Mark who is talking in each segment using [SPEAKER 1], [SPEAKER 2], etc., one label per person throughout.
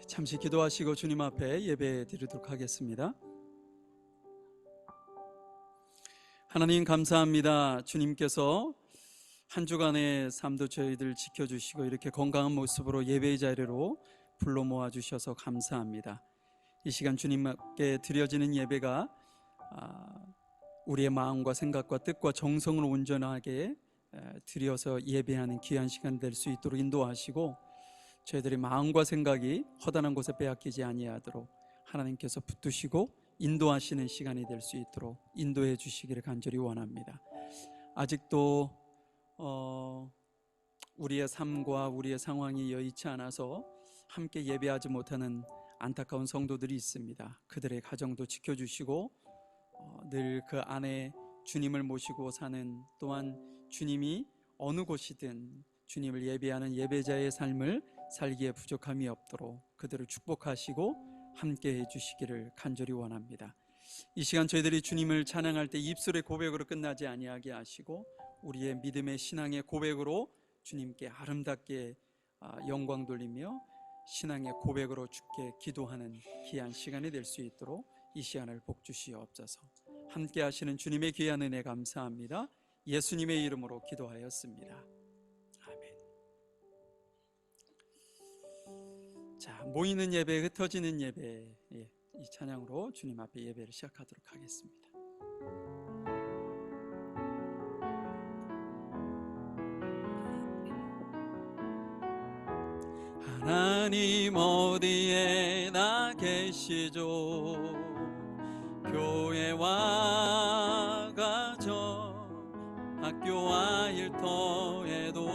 [SPEAKER 1] 잠시 기도하시고 주님 앞에 예배 드리도록 하겠습니다. 하나님 감사합니다. 주님께서 한 주간의 삶도 저희들 지켜주시고 이렇게 건강한 모습으로 예배의 자리로 불러 모아주셔서 감사합니다. 이 시간 주님께 드려지는 예배가 우리의 마음과 생각과 뜻과 정성을 온전하게 드려서 예배하는 귀한 시간 될 수 있도록 인도하시고, 저희들의 마음과 생각이 허다한 곳에 빼앗기지 아니하도록 하나님께서 붙드시고 인도하시는 시간이 될 수 있도록 인도해 주시기를 간절히 원합니다. 아직도 우리의 삶과 우리의 상황이 여의치 않아서 함께 예배하지 못하는 안타까운 성도들이 있습니다. 그들의 가정도 지켜주시고 늘 그 안에 주님을 모시고 사는, 또한 주님이 어느 곳이든 주님을 예배하는 예배자의 삶을 살기에 부족함이 없도록 그들을 축복하시고 함께 해주시기를 간절히 원합니다. 이 시간 저희들이 주님을 찬양할 때 입술의 고백으로 끝나지 아니하게 하시고 우리의 믿음의 신앙의 고백으로 주님께 아름답게 영광 돌리며 신앙의 고백으로 주께 기도하는 귀한 시간이 될 수 있도록 이 시간을 복 주시옵소서. 함께 하시는 주님의 귀한 은혜 감사합니다. 예수님의 이름으로 기도하였습니다. 아멘. 자, 모이는 예배, 흩어지는 예배, 이 찬양으로 주님 앞에 예배를 시작하도록 하겠습니다. 하나님 어디에나 계시죠? 교회와 가정, 학교와 일터에도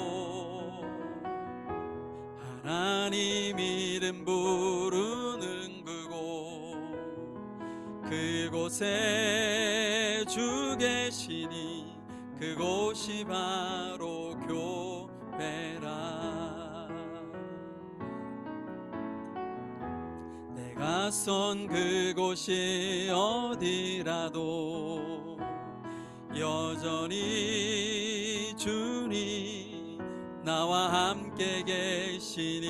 [SPEAKER 1] 하나님 이름 부르는 그곳에 주 계시니 그곳이 바로 교회라. 내가 선 그곳이 어디라도 여전히 주님 나와 함께 계시니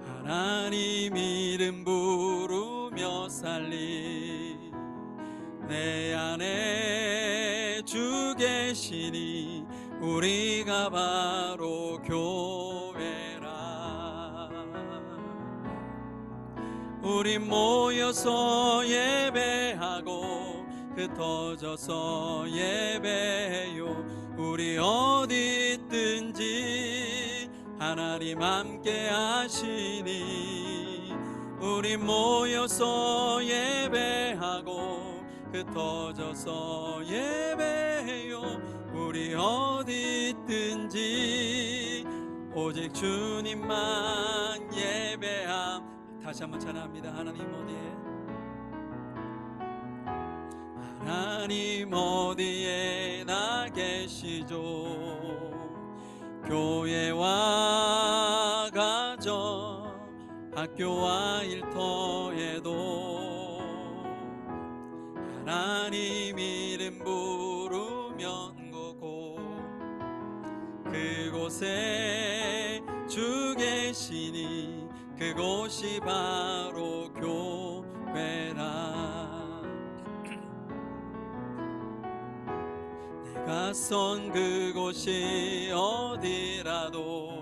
[SPEAKER 1] 하나님 이름 부르며 살리 내 안에 주 계시니 우리가 바로 교회라. 우리 모여서 예배하고 흩어져서 예배해요. 우리 어디 있든지 하나님 함께 하시니 우리 모여서 예배하고 흩어져서 예배해요. 우리 어디 있든지 오직 주님만 예배함. 다시 한번 찬양합니다. 하나님 어디에, 하나님 어디에 나 계시죠? 교회와 가정, 학교와 일터에도 하나님 이름 부르면 그곳에 주 계시니 그곳이 바로 교회라. 내가 선 그곳이 어디라도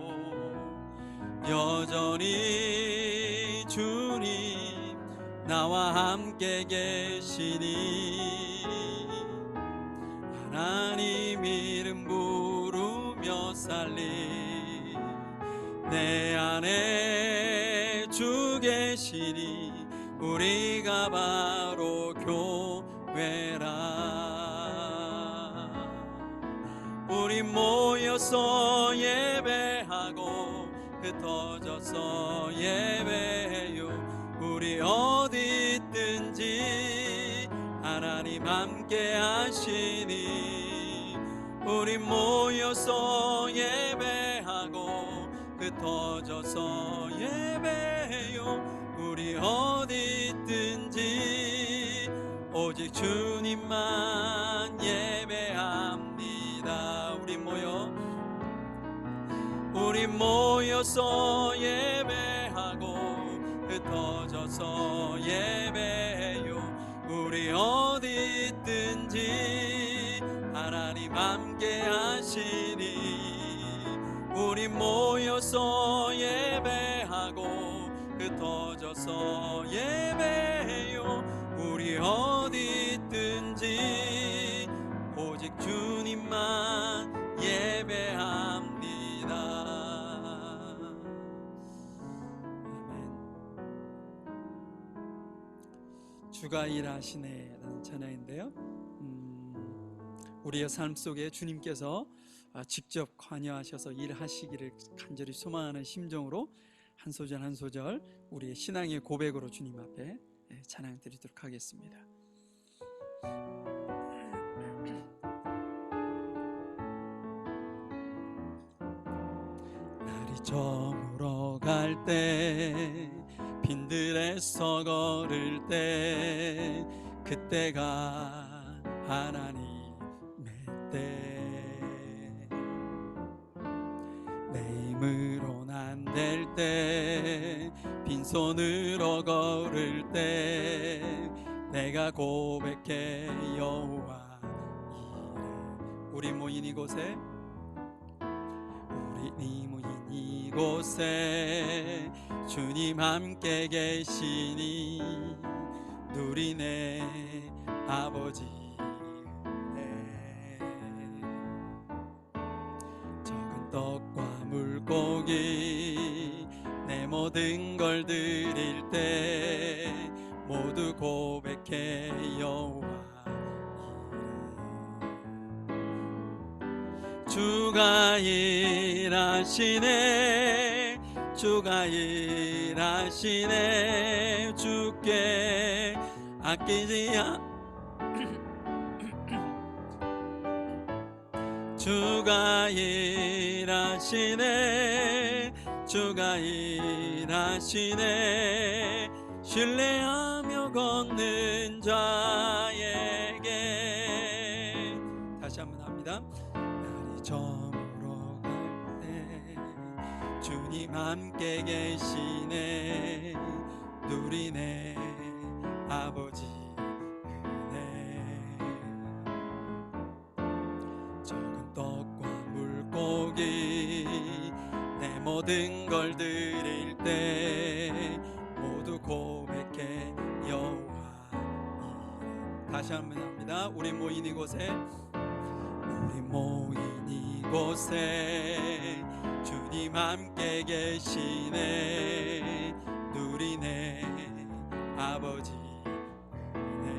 [SPEAKER 1] 여전히 주님 나와 함께 계시니 하나님 이름 부르며 살리 내 안에 주 계시니 우리가 바로 교회라. 우리 모여서 예배하고 흩어져서 예배해요. 우리 어디 있든지 하나님 함께 하시니 우리 모여서 예배하고 흩어져서 예배해요. 우리 어디 있든지 오직 주님만 예배합니다. 우리 우리 모여서 예배하고 흩어져서 예배해요. 우리 어디 있든지 하나님 함께 하시니 우리 모여서 예배하고 흩어져서 예배해요. 우리 어디 있든지 오직 주님만 예배합니다. 아멘. 주가 일하시네 라는 찬양인데요, 우리의 삶 속에 주님께서 직접 관여하셔서 일하시기를 간절히 소망하는 심정으로 한 소절 한 소절 우리의 신앙의 고백으로 주님 앞에 찬양 드리도록 하겠습니다. 날이 저물어 갈 때 빈들에서 걸을 때 그때가 하나님의 때 내 힘으로는 안 될 때 빈손으로 걸을 때 내가 고백해 여호와 이래. 우리 모인 이곳에 주님 함께 계시니 누리네 아버지 은혜. 적은 떡과 물고기 내 모든 걸 드릴 때 모두 고백해 여호와 이래. 주가 일하시네 주가 일하시네 주께 아끼지 주가 일하시네 주가 일하시네 신뢰하며 걷는 자에게. 다시 한번 합니다. 날이 저물어 갈 때 주님 함께 계시네 누리네 아버지 은혜. 적은 떡과 물고기 내 모든 걸 드릴 때 모두 고백해 여호와 이래. 다시 한번 합니다. 우리 모인 이곳에 주님 함께 계시네 누리네 아버지 은혜.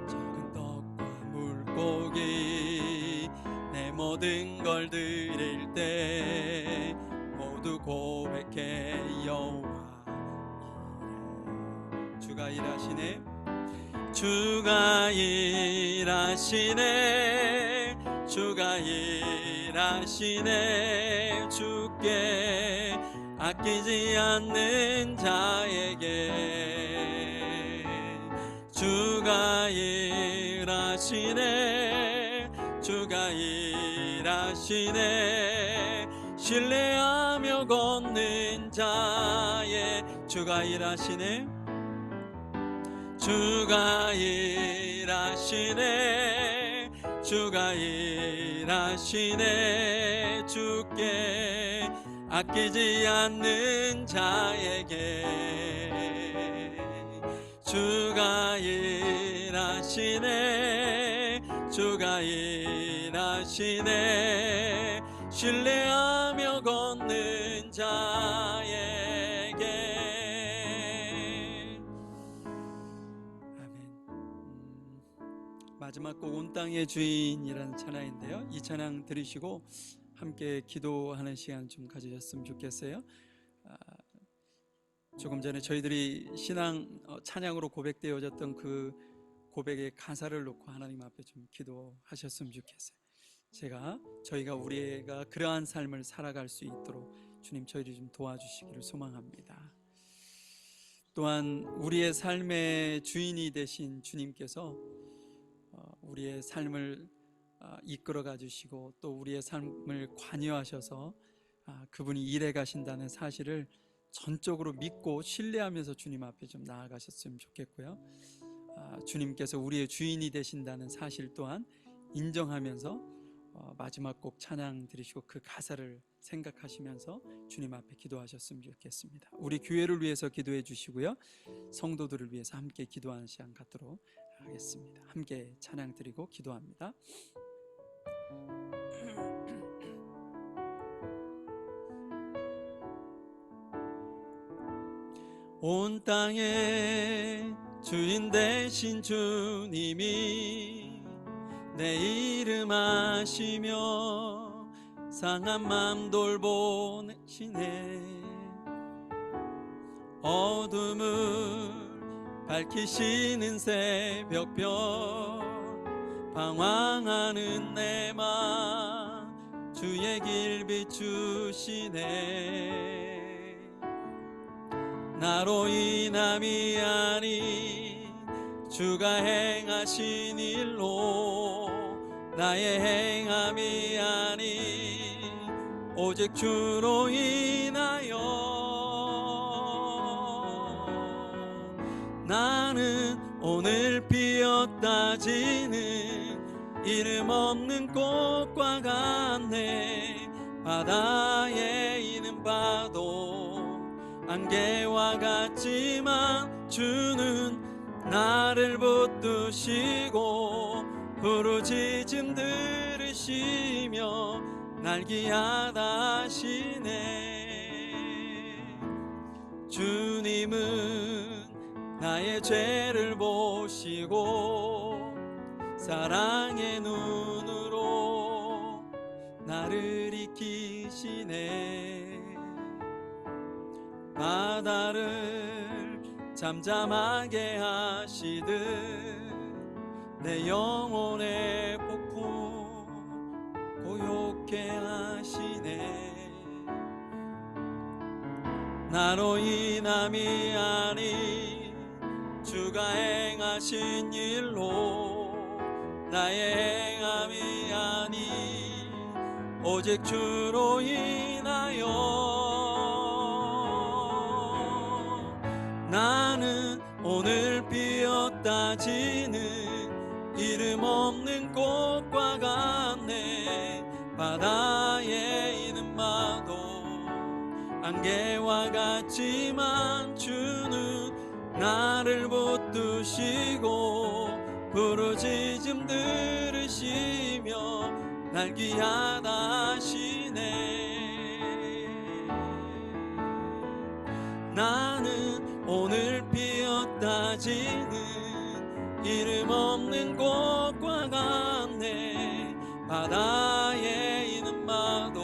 [SPEAKER 1] 적은 떡과 물고기 내 모든 걸 드릴 때 모두 고백해 여호와 이래. 주가 일하시네 주가 일하시네 주가 일하시네 주께 아끼지 않는 자에게. 주가 일하시네 주가 일하시네 신뢰하며 걷는 자의. 주가 일하시네 주가 일하시네 주가 일하시네 주께 아끼지 않는 자에게. 주가 일하시네 주가 일하시네 신뢰하며 걷는 자에게. 마지막 곡 온 땅의 주인이라는 찬양인데요, 이 찬양 들으시고 함께 기도하는 시간 좀 가지셨으면 좋겠어요. 조금 전에 저희들이 신앙 찬양으로 고백되어졌던 그 고백의 가사를 놓고 하나님 앞에 좀 기도하셨으면 좋겠어요. 저희가 우리가 그러한 삶을 살아갈 수 있도록 주님 저희를 좀 도와주시기를 소망합니다. 또한 우리의 삶의 주인이 되신 주님께서 우리의 삶을 이끌어가 주시고 또 우리의 삶을 관여하셔서 그분이 일해 가신다는 사실을 전적으로 믿고 신뢰하면서 주님 앞에 좀 나아가셨으면 좋겠고요. 주님께서 우리의 주인이 되신다는 사실 또한 인정하면서 마지막 곡 찬양 들으시고 그 가사를 생각하시면서 주님 앞에 기도하셨으면 좋겠습니다. 우리 교회를 위해서 기도해 주시고요, 성도들을 위해서 함께 기도하는 시간 갖도록 하겠습니다. 함께 찬양 드리고 기도합니다. 온 땅의 주인 되신 주님이 내 이름 아시며 상한 맘 돌보시네. 어둠을 밝히시는 새벽별 방황하는 내 맘 주의 길 비추시네. 나로 인함이 아닌 주가 행하신 일로 나의 행함이 아닌 오직 주로 인하여 나는 오늘 피었다 지는 이름 없는 꽃과 같네. 바다에 있는 바도 안개와 같지만 주는 나를 붙드시고 부르짖음 들으시며 날 기하다 하시네. 주님은 나의 죄를 보시고 사랑의 눈으로 나를 익히시네. 바다를 잠잠하게 하시듯 내 영혼의 폭풍 고요케 하시네. 나로 인함이 아닌 주가 행하신 일로 나의 행함이 아닌 오직 주로 인하여 나는 오늘 피었다 지는 이름 없는 꽃과 같네. 바다에 있는 마도 안개와 같지만 주는 나를 붙드시고 부르짖음 들으시며 날 귀하다 하시네. 나는 오늘 피었다 지는 이름 없는 꽃과 같네. 바다에 있는 마도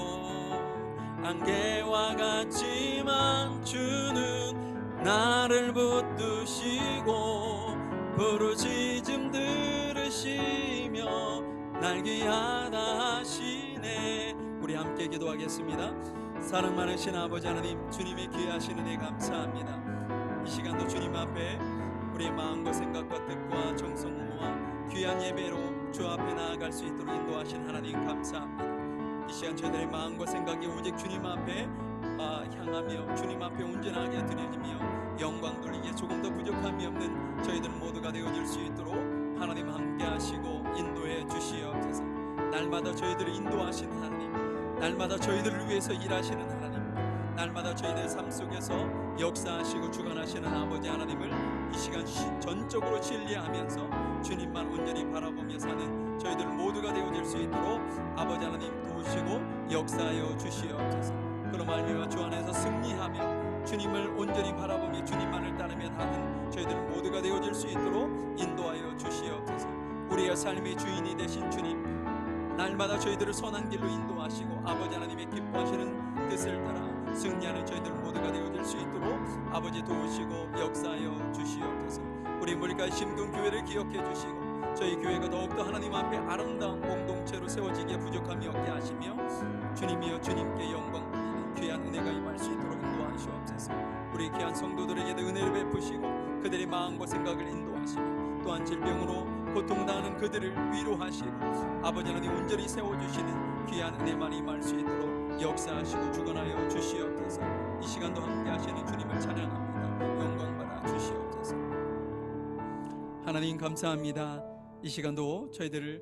[SPEAKER 1] 안개와 같지만 주는 나를 붙드시고 부르짖음 들으시며 날 귀하다 하시네. 우리 함께 기도하겠습니다. 사랑 많으신 아버지 하나님, 주님의 귀하신 은혜 감사합니다. 이 시간도 주님 앞에 우리의 마음과 생각과 뜻과 정성 모아 귀한 예배로 주 앞에 나아갈 수 있도록 인도하신 하나님 감사합니다. 이 시간 저희들의 마음과 생각이 오직 주님 앞에 향하며 주님 앞에 온전하게 드려지며 영광 돌리기에 조금 더 부족함이 없는 저희들 모두가 되어질 수 있도록 하나님 함께 하시고 인도해 주시옵소서. 날마다 저희들을 인도하시는 하나님, 날마다 저희들을 위해서 일하시는 하나님, 날마다 저희들 삶 속에서 역사하시고 주관하시는 아버지 하나님을 이 시간 전적으로 신뢰하면서 주님만 온전히 바라보며 사는 저희들 모두가 되어질 수 있도록 아버지 하나님 도우시고 역사하여 주시옵소서. 그로 말미암아 주 안에서 승리하며 주님을 온전히 바라보며 주님만을 따르며 사는 저희들 모두가 되어질 수 있도록 인도하여 주시옵소서. 우리의 삶의 주인이 되신 주님, 날마다 저희들을 선한 길로 인도하시고 아버지 하나님의 기뻐하시는 뜻을 따라 승리하는 저희들 모두가 되어질 수 있도록 아버지 도우시고 역사하여 주시옵소서. 우리 물가 심금 교회를 기억해 주시고 저희 교회가 더욱더 하나님 앞에 아름다운 공동체로 세워지기에 부족함이 없게 하시며 주님이여 주님께 영광 돌리는 귀한 은혜가 임할 수 있도록 인도하시옵소서. 우리 귀한 성도들에게도 은혜를 베푸시고 그들의 마음과 생각을 인도하시며 또한 질병으로 고통당하는 그들을 위로하시고 아버지 하나님 온전히 세워주시는 귀한 은혜만이 임할 수 있도록 역사하시고 주관하여 주시옵소서. 이 시간도 함께 하시는 주님을 찬양합니다. 영광 받아 주시옵소서. 하나님 감사합니다. 이 시간도 저희들을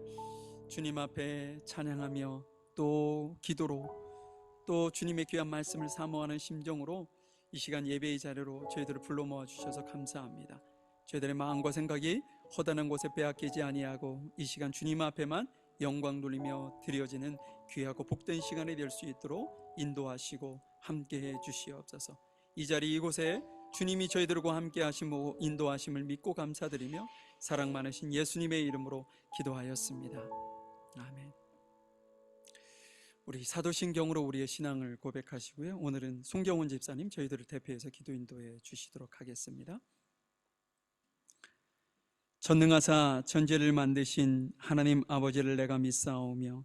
[SPEAKER 1] 주님 앞에 찬양하며 또 기도로 또 주님의 귀한 말씀을 사모하는 심정으로 이 시간 예배의 자리로 저희들을 불러 모아 주셔서 감사합니다. 저희들의 마음과 생각이 허다한 곳에 빼앗기지 아니하고 이 시간 주님 앞에만 영광 돌리며 드려지는 귀하고 복된 시간이 될 수 있도록 인도하시고 함께해 주시옵소서. 이 자리 이곳에 주님이 저희들과 함께 하시고 인도하심을 믿고 감사드리며 사랑 많으신 예수님의 이름으로 기도하였습니다. 아멘. 우리 사도신경으로 우리의 신앙을 고백하시고요. 오늘은 송경훈 집사님 저희들을 대표해서 기도 인도해 주시도록 하겠습니다. 전능하사 천지를 만드신 하나님 아버지를 내가 믿사오며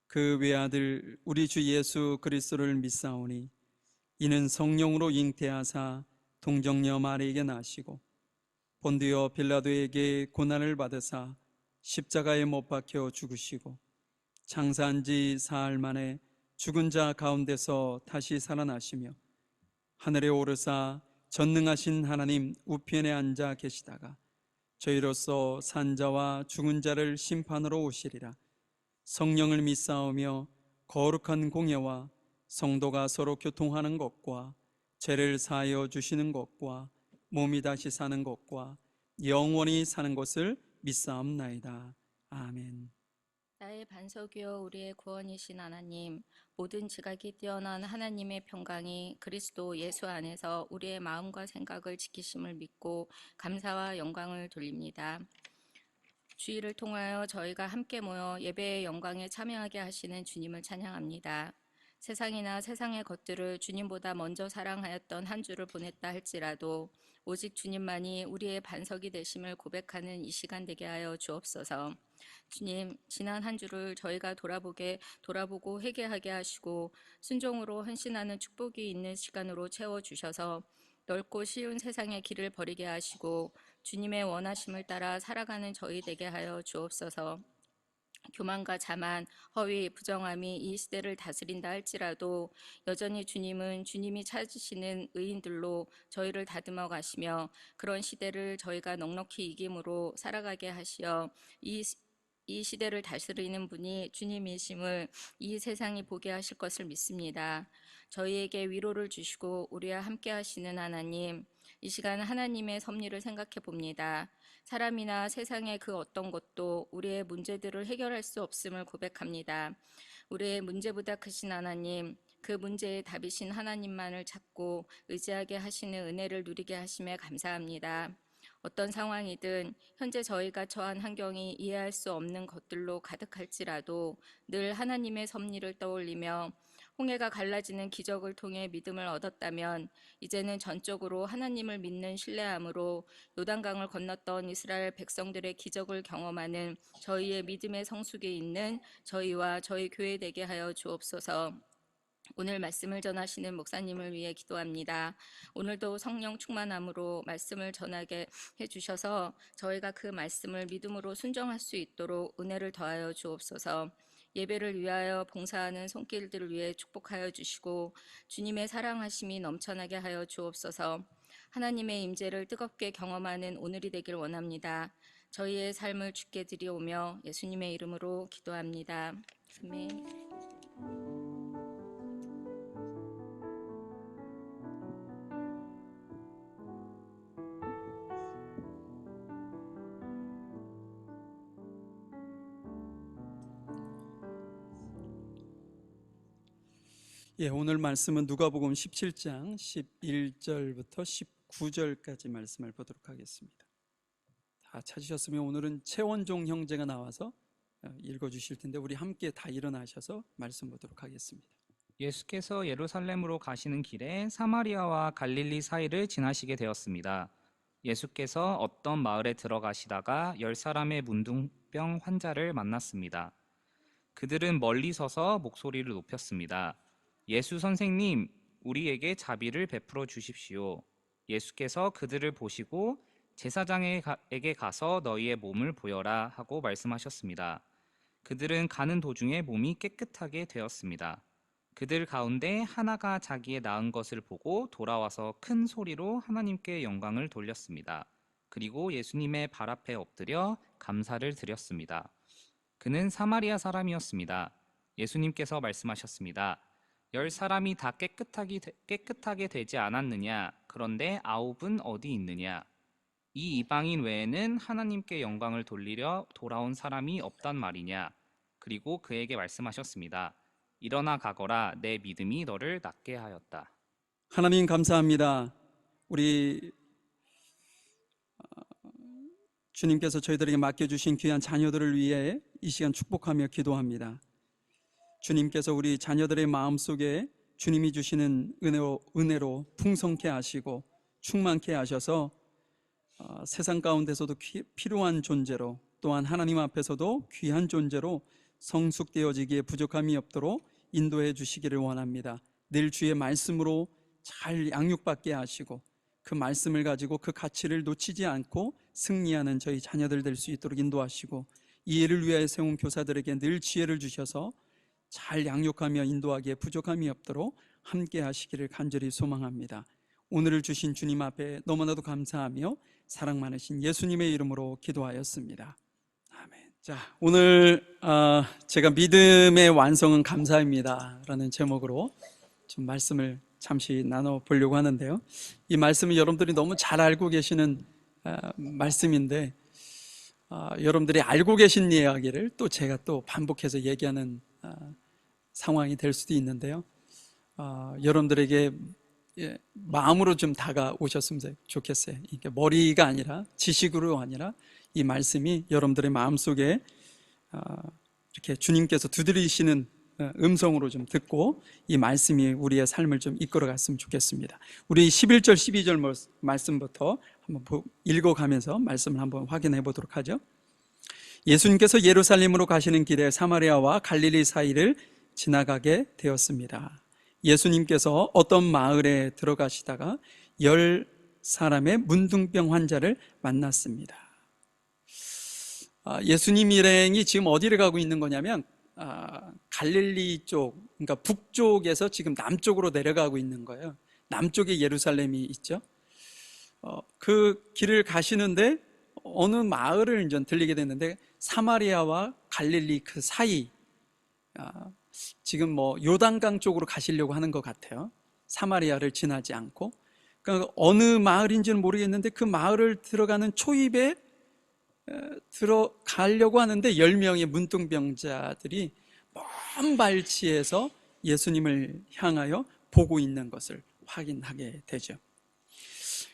[SPEAKER 1] 그 외아들 우리 주 예수 그리스도를 믿사오니 이는 성령으로 잉태하사 동정녀 마리에게 나시고 본디오 빌라도에게 고난을 받으사 십자가에 못 박혀 죽으시고 장사한 지 사흘 만에 죽은 자 가운데서 다시 살아나시며 하늘에 오르사 전능하신 하나님 우편에 앉아 계시다가 저희로서 산 자와 죽은 자를 심판으로 오시리라. 성령을 믿사오며 거룩한 공예와 성도가 서로 교통하는 것과 죄를 사하여 주시는 것과 몸이 다시 사는 것과 영원히 사는 것을 믿사옵나이다. 아멘.
[SPEAKER 2] 나의 반석이여 우리의 구원이신 하나님, 모든 지각이 뛰어난 하나님의 평강이 그리스도 예수 안에서 우리의 마음과 생각을 지키심을 믿고 감사와 영광을 돌립니다. 주일을 통하여 저희가 함께 모여 예배의 영광에 참여하게 하시는 주님을 찬양합니다. 세상이나 세상의 것들을 주님보다 먼저 사랑하였던 한 주를 보냈다 할지라도 오직 주님만이 우리의 반석이 되심을 고백하는 이 시간 되게 하여 주옵소서. 주님, 지난 한 주를 저희가 돌아보고 회개하게 하시고 순종으로 헌신하는 축복이 있는 시간으로 채워주셔서 넓고 쉬운 세상의 길을 버리게 하시고 주님의 원하심을 따라 살아가는 저희 되게 하여 주옵소서. 교만과 자만, 허위, 부정함이 이 시대를 다스린다 할지라도 여전히 주님은 주님이 찾으시는 의인들로 저희를 다듬어 가시며 그런 시대를 저희가 넉넉히 이김으로 살아가게 하시어 이 시대를 다스리는 분이 주님이심을 이 세상이 보게 하실 것을 믿습니다. 저희에게 위로를 주시고 우리와 함께 하시는 하나님, 이 시간 하나님의 섭리를 생각해 봅니다. 사람이나 세상의 그 어떤 것도 우리의 문제들을 해결할 수 없음을 고백합니다. 우리의 문제보다 크신 하나님, 그 문제의 답이신 하나님만을 찾고 의지하게 하시는 은혜를 누리게 하심에 감사합니다. 어떤 상황이든 현재 저희가 처한 환경이 이해할 수 없는 것들로 가득할지라도 늘 하나님의 섭리를 떠올리며 홍해가 갈라지는 기적을 통해 믿음을 얻었다면 이제는 전적으로 하나님을 믿는 신뢰함으로 요단강을 건넜던 이스라엘 백성들의 기적을 경험하는 저희의 믿음의 성숙이 있는 저희와 저희 교회 되게 하여 주옵소서. 오늘 말씀을 전하시는 목사님을 위해 기도합니다. 오늘도 성령 충만함으로 말씀을 전하게 해주셔서 저희가 그 말씀을 믿음으로 순종할 수 있도록 은혜를 더하여 주옵소서. 예배를 위하여 봉사하는 손길들을 위해 축복하여 주시고 주님의 사랑하심이 넘쳐나게 하여 주옵소서. 하나님의 임재를 뜨겁게 경험하는 오늘이 되길 원합니다. 저희의 삶을 주께 드리오며 예수님의 이름으로 기도합니다. 아멘.
[SPEAKER 1] 오늘 말씀은 누가복음 17장 11절부터 19절까지 말씀을 보도록 하겠습니다. 다 찾으셨으면 오늘은 최원종 형제가 나와서 읽어주실 텐데 우리 함께 다 일어나셔서 말씀 보도록 하겠습니다.
[SPEAKER 3] 예수께서 예루살렘으로 가시는 길에 사마리아와 갈릴리 사이를 지나시게 되었습니다. 예수께서 어떤 마을에 들어가시다가 10사람의 문둥병 환자를 만났습니다. 그들은 멀리 서서 목소리를 높였습니다. 예수 선생님, 우리에게 자비를 베풀어 주십시오. 예수께서 그들을 보시고 제사장에게 가서 너희의 몸을 보여라 하고 말씀하셨습니다. 그들은 가는 도중에 몸이 깨끗하게 되었습니다. 그들 가운데 하나가 자기의 나은 것을 보고 돌아와서 큰 소리로 하나님께 영광을 돌렸습니다. 그리고 예수님의 발 앞에 엎드려 감사를 드렸습니다. 그는 사마리아 사람이었습니다. 예수님께서 말씀하셨습니다. 10사람이 다 깨끗하게 되지 않았느냐? 그런데 9은 어디 있느냐? 이 이방인 외에는 하나님께 영광을 돌리려 돌아온 사람이 없단 말이냐? 그리고 그에게 말씀하셨습니다. 일어나 가거라, 내 믿음이 너를 낫게 하였다.
[SPEAKER 1] 하나님 감사합니다. 우리 주님께서 저희들에게 맡겨주신 귀한 자녀들을 위해 이 시간 축복하며 기도합니다. 주님께서 우리 자녀들의 마음속에 주님이 주시는 은혜로 풍성케 하시고 충만케 하셔서 세상 가운데서도 필요한 존재로, 또한 하나님 앞에서도 귀한 존재로 성숙되어지기에 부족함이 없도록 인도해 주시기를 원합니다. 늘 주의 말씀으로 잘 양육받게 하시고 그 말씀을 가지고 그 가치를 놓치지 않고 승리하는 저희 자녀들 될 수 있도록 인도하시고, 이 일을 위하여 세운 교사들에게 늘 지혜를 주셔서 잘 양육하며 인도하기에 부족함이 없도록 함께 하시기를 간절히 소망합니다. 오늘을 주신 주님 앞에 너무나도 감사하며 사랑 많으신 예수님의 이름으로 기도하였습니다. 아멘. 자, 오늘 제가 믿음의 완성은 감사입니다 라는 제목으로 좀 말씀을 잠시 나눠보려고 하는데요, 이 말씀은 여러분들이 너무 잘 알고 계시는 말씀인데 여러분들이 알고 계신 이야기를 또 제가 또 반복해서 얘기하는 상황이 될 수도 있는데요, 여러분들에게 마음으로 좀 다가오셨으면 좋겠어요. 이게 머리가 아니라, 지식으로 아니라 이 말씀이 여러분들의 마음속에 이렇게 주님께서 두드리시는 음성으로 좀 듣고 이 말씀이 우리의 삶을 좀 이끌어 갔으면 좋겠습니다. 우리 11절 12절 말씀부터 한번 읽어가면서 말씀을 한번 확인해 보도록 하죠. 예수님께서 예루살렘으로 가시는 길에 사마리아와 갈릴리 사이를 지나가게 되었습니다. 예수님께서 어떤 마을에 들어가시다가 10사람의 문둥병 환자를 만났습니다. 예수님 일행이 지금 어디를 가고 있는 거냐면 갈릴리 쪽, 그러니까 북쪽에서 지금 남쪽으로 내려가고 있는 거예요. 남쪽에 예루살렘이 있죠. 그 길을 가시는데 어느 마을을 이제 들리게 됐는데, 사마리아와 갈릴리 그 사이, 지금 요단강 쪽으로 가시려고 하는 것 같아요. 사마리아를 지나지 않고. 그러니까 어느 마을인지는 모르겠는데 그 마을을 들어가는 초입에 들어가려고 하는데 10명의 문둥병자들이 먼 발치에서 예수님을 향하여 보고 있는 것을 확인하게 되죠.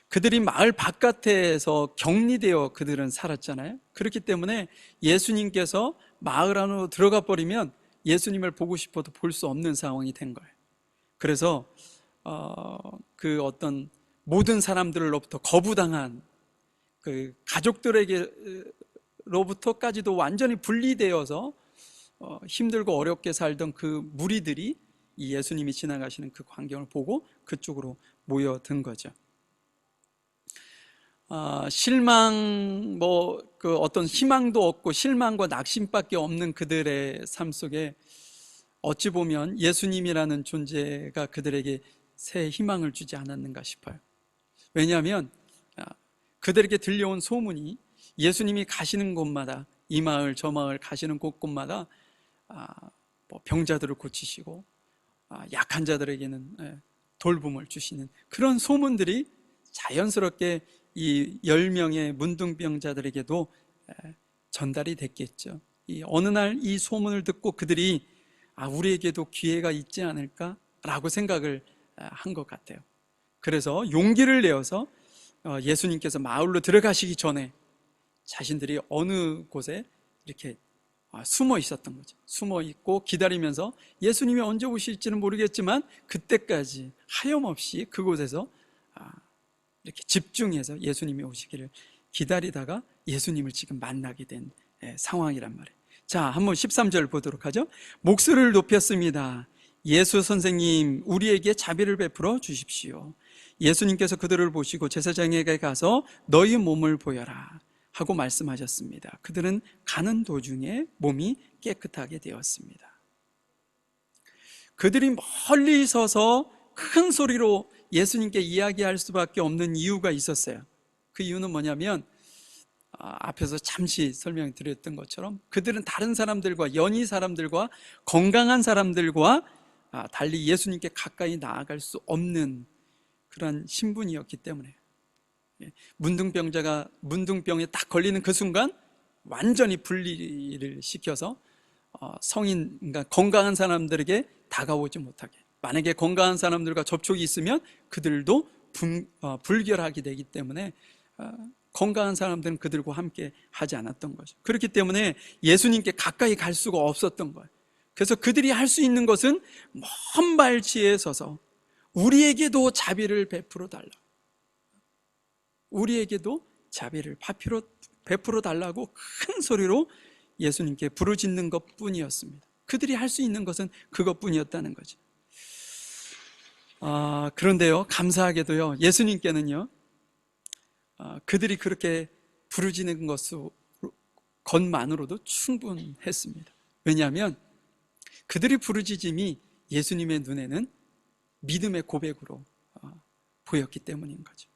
[SPEAKER 1] 그들이 마을 바깥에서 격리되어 그들은 살았잖아요. 그렇기 때문에 예수님께서 마을 안으로 들어가 버리면 예수님을 보고 싶어도 볼 수 없는 상황이 된 거예요. 그래서 그 어떤 모든 사람들로부터 거부당한 그 가족들에게로부터까지도 완전히 분리되어서 힘들고 어렵게 살던 그 무리들이 이 예수님이 지나가시는 그 광경을 보고 그쪽으로 모여든 거죠. 실망, 그 어떤 희망도 없고 실망과 낙심밖에 없는 그들의 삶 속에 어찌 보면 예수님이라는 존재가 그들에게 새 희망을 주지 않았는가 싶어요. 왜냐하면 그들에게 들려온 소문이 예수님이 가시는 곳마다, 이 마을 저 마을 가시는 곳곳마다 병자들을 고치시고 약한 자들에게는 돌봄을 주시는 그런 소문들이 자연스럽게 이 10명의 문둥병자들에게도 전달이 됐겠죠. 어느 날 이 소문을 듣고 그들이 우리에게도 기회가 있지 않을까라고 생각을 한 것 같아요. 그래서 용기를 내어서 예수님께서 마을로 들어가시기 전에 자신들이 어느 곳에 이렇게 숨어 있었던 거죠. 숨어 있고 기다리면서 예수님이 언제 오실지는 모르겠지만 그때까지 하염없이 그곳에서 이렇게 집중해서 예수님이 오시기를 기다리다가 예수님을 지금 만나게 된 상황이란 말이에요. 자, 한번 13절 보도록 하죠. 목소리를 높였습니다. 예수 선생님, 우리에게 자비를 베풀어 주십시오. 예수님께서 그들을 보시고 제사장에게 가서 너희 몸을 보여라 하고 말씀하셨습니다. 그들은 가는 도중에 몸이 깨끗하게 되었습니다. 그들이 멀리 서서 큰 소리로 예수님께 이야기할 수밖에 없는 이유가 있었어요. 그 이유는 뭐냐면 앞에서 잠시 설명드렸던 것처럼 그들은 다른 사람들과, 연희 사람들과, 건강한 사람들과 달리 예수님께 가까이 나아갈 수 없는 그런 신분이었기 때문에, 문둥병자가 문둥병에 딱 걸리는 그 순간 완전히 분리를 시켜서 성인, 그러니까 건강한 사람들에게 다가오지 못하게, 만약에 건강한 사람들과 접촉이 있으면 그들도 불결하게 되기 때문에 건강한 사람들은 그들과 함께 하지 않았던 거죠. 그렇기 때문에 예수님께 가까이 갈 수가 없었던 거예요. 그래서 그들이 할 수 있는 것은 먼 발치에 서서 우리에게도 자비를 베풀어 달라, 우리에게도 자비를 베풀어 달라고 큰 소리로 예수님께 부르짖는 것뿐이었습니다. 그들이 할 수 있는 것은 그것뿐이었다는 거죠. 그런데요, 감사하게도요, 예수님께는요, 그들이 그렇게 부르짖는 것만으로도 충분했습니다. 왜냐하면 그들의 부르짖음이 예수님의 눈에는 믿음의 고백으로 보였기 때문인 거죠.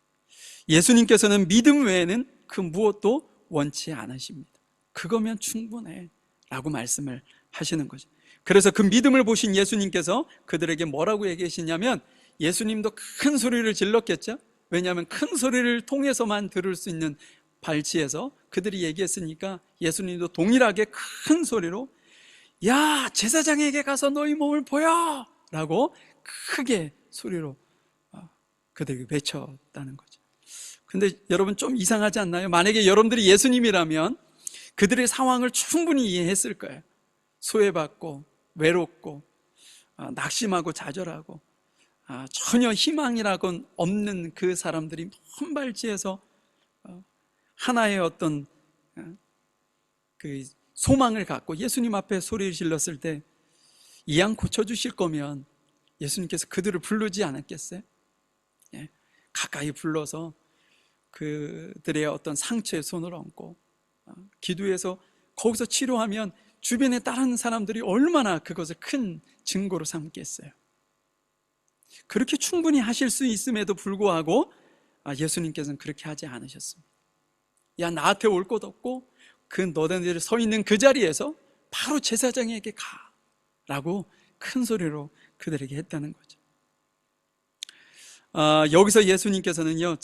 [SPEAKER 1] 예수님께서는 믿음 외에는 그 무엇도 원치 않으십니다. 그거면 충분해 라고 말씀을 하시는 거죠. 그래서 그 믿음을 보신 예수님께서 그들에게 뭐라고 얘기하시냐면, 예수님도 큰 소리를 질렀겠죠. 왜냐하면 큰 소리를 통해서만 들을 수 있는 발치에서 그들이 얘기했으니까 예수님도 동일하게 큰 소리로 야, 제사장에게 가서 너희 몸을 보여! 라고 크게 소리로 그들에게 외쳤다는 거죠. 근데 여러분, 좀 이상하지 않나요? 만약에 여러분들이 예수님이라면 그들의 상황을 충분히 이해했을 거예요. 소외받고 외롭고 낙심하고 좌절하고 전혀 희망이라고는 없는 그 사람들이 먼 발치에서 하나의 어떤 그 소망을 갖고 예수님 앞에 소리를 질렀을 때, 이 양 고쳐주실 거면 예수님께서 그들을 부르지 않았겠어요? 가까이 불러서 그들의 어떤 상처에 손을 얹고 기도해서 거기서 치료하면 주변에 다른 사람들이 얼마나 그것을 큰 증거로 삼겠어요. 그렇게 충분히 하실 수 있음에도 불구하고 예수님께서는 그렇게 하지 않으셨습니다. 야, 나한테 올 것 없고 그 너네들이 서 있는 그 자리에서 바로 제사장에게 가 라고 큰 소리로 그들에게 했다는 거죠. 여기서 예수님께서는요,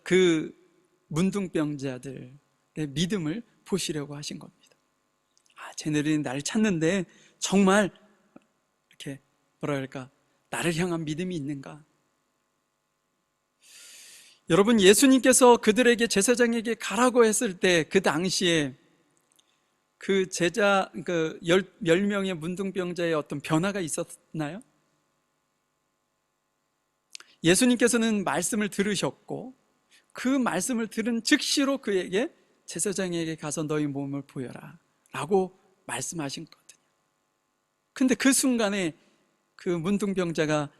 [SPEAKER 1] 그 문둥병자들의 믿음을 보시려고 하신 겁니다. 쟤네들이 나를 찾는데 정말 이렇게 나를 향한 믿음이 있는가? 여러분, 예수님께서 그들에게 제사장에게 가라고 했을 때 그 당시에 그 10명의 문둥병자의 어떤 변화가 있었나요? 예수님께서는 말씀을 들으셨고 그 말씀을 들은 즉시로 그에게 제사장에게 가서 너희 몸을 보여라 라고 말씀하신 거거든요. 근데 그 순간에 그 문둥병자가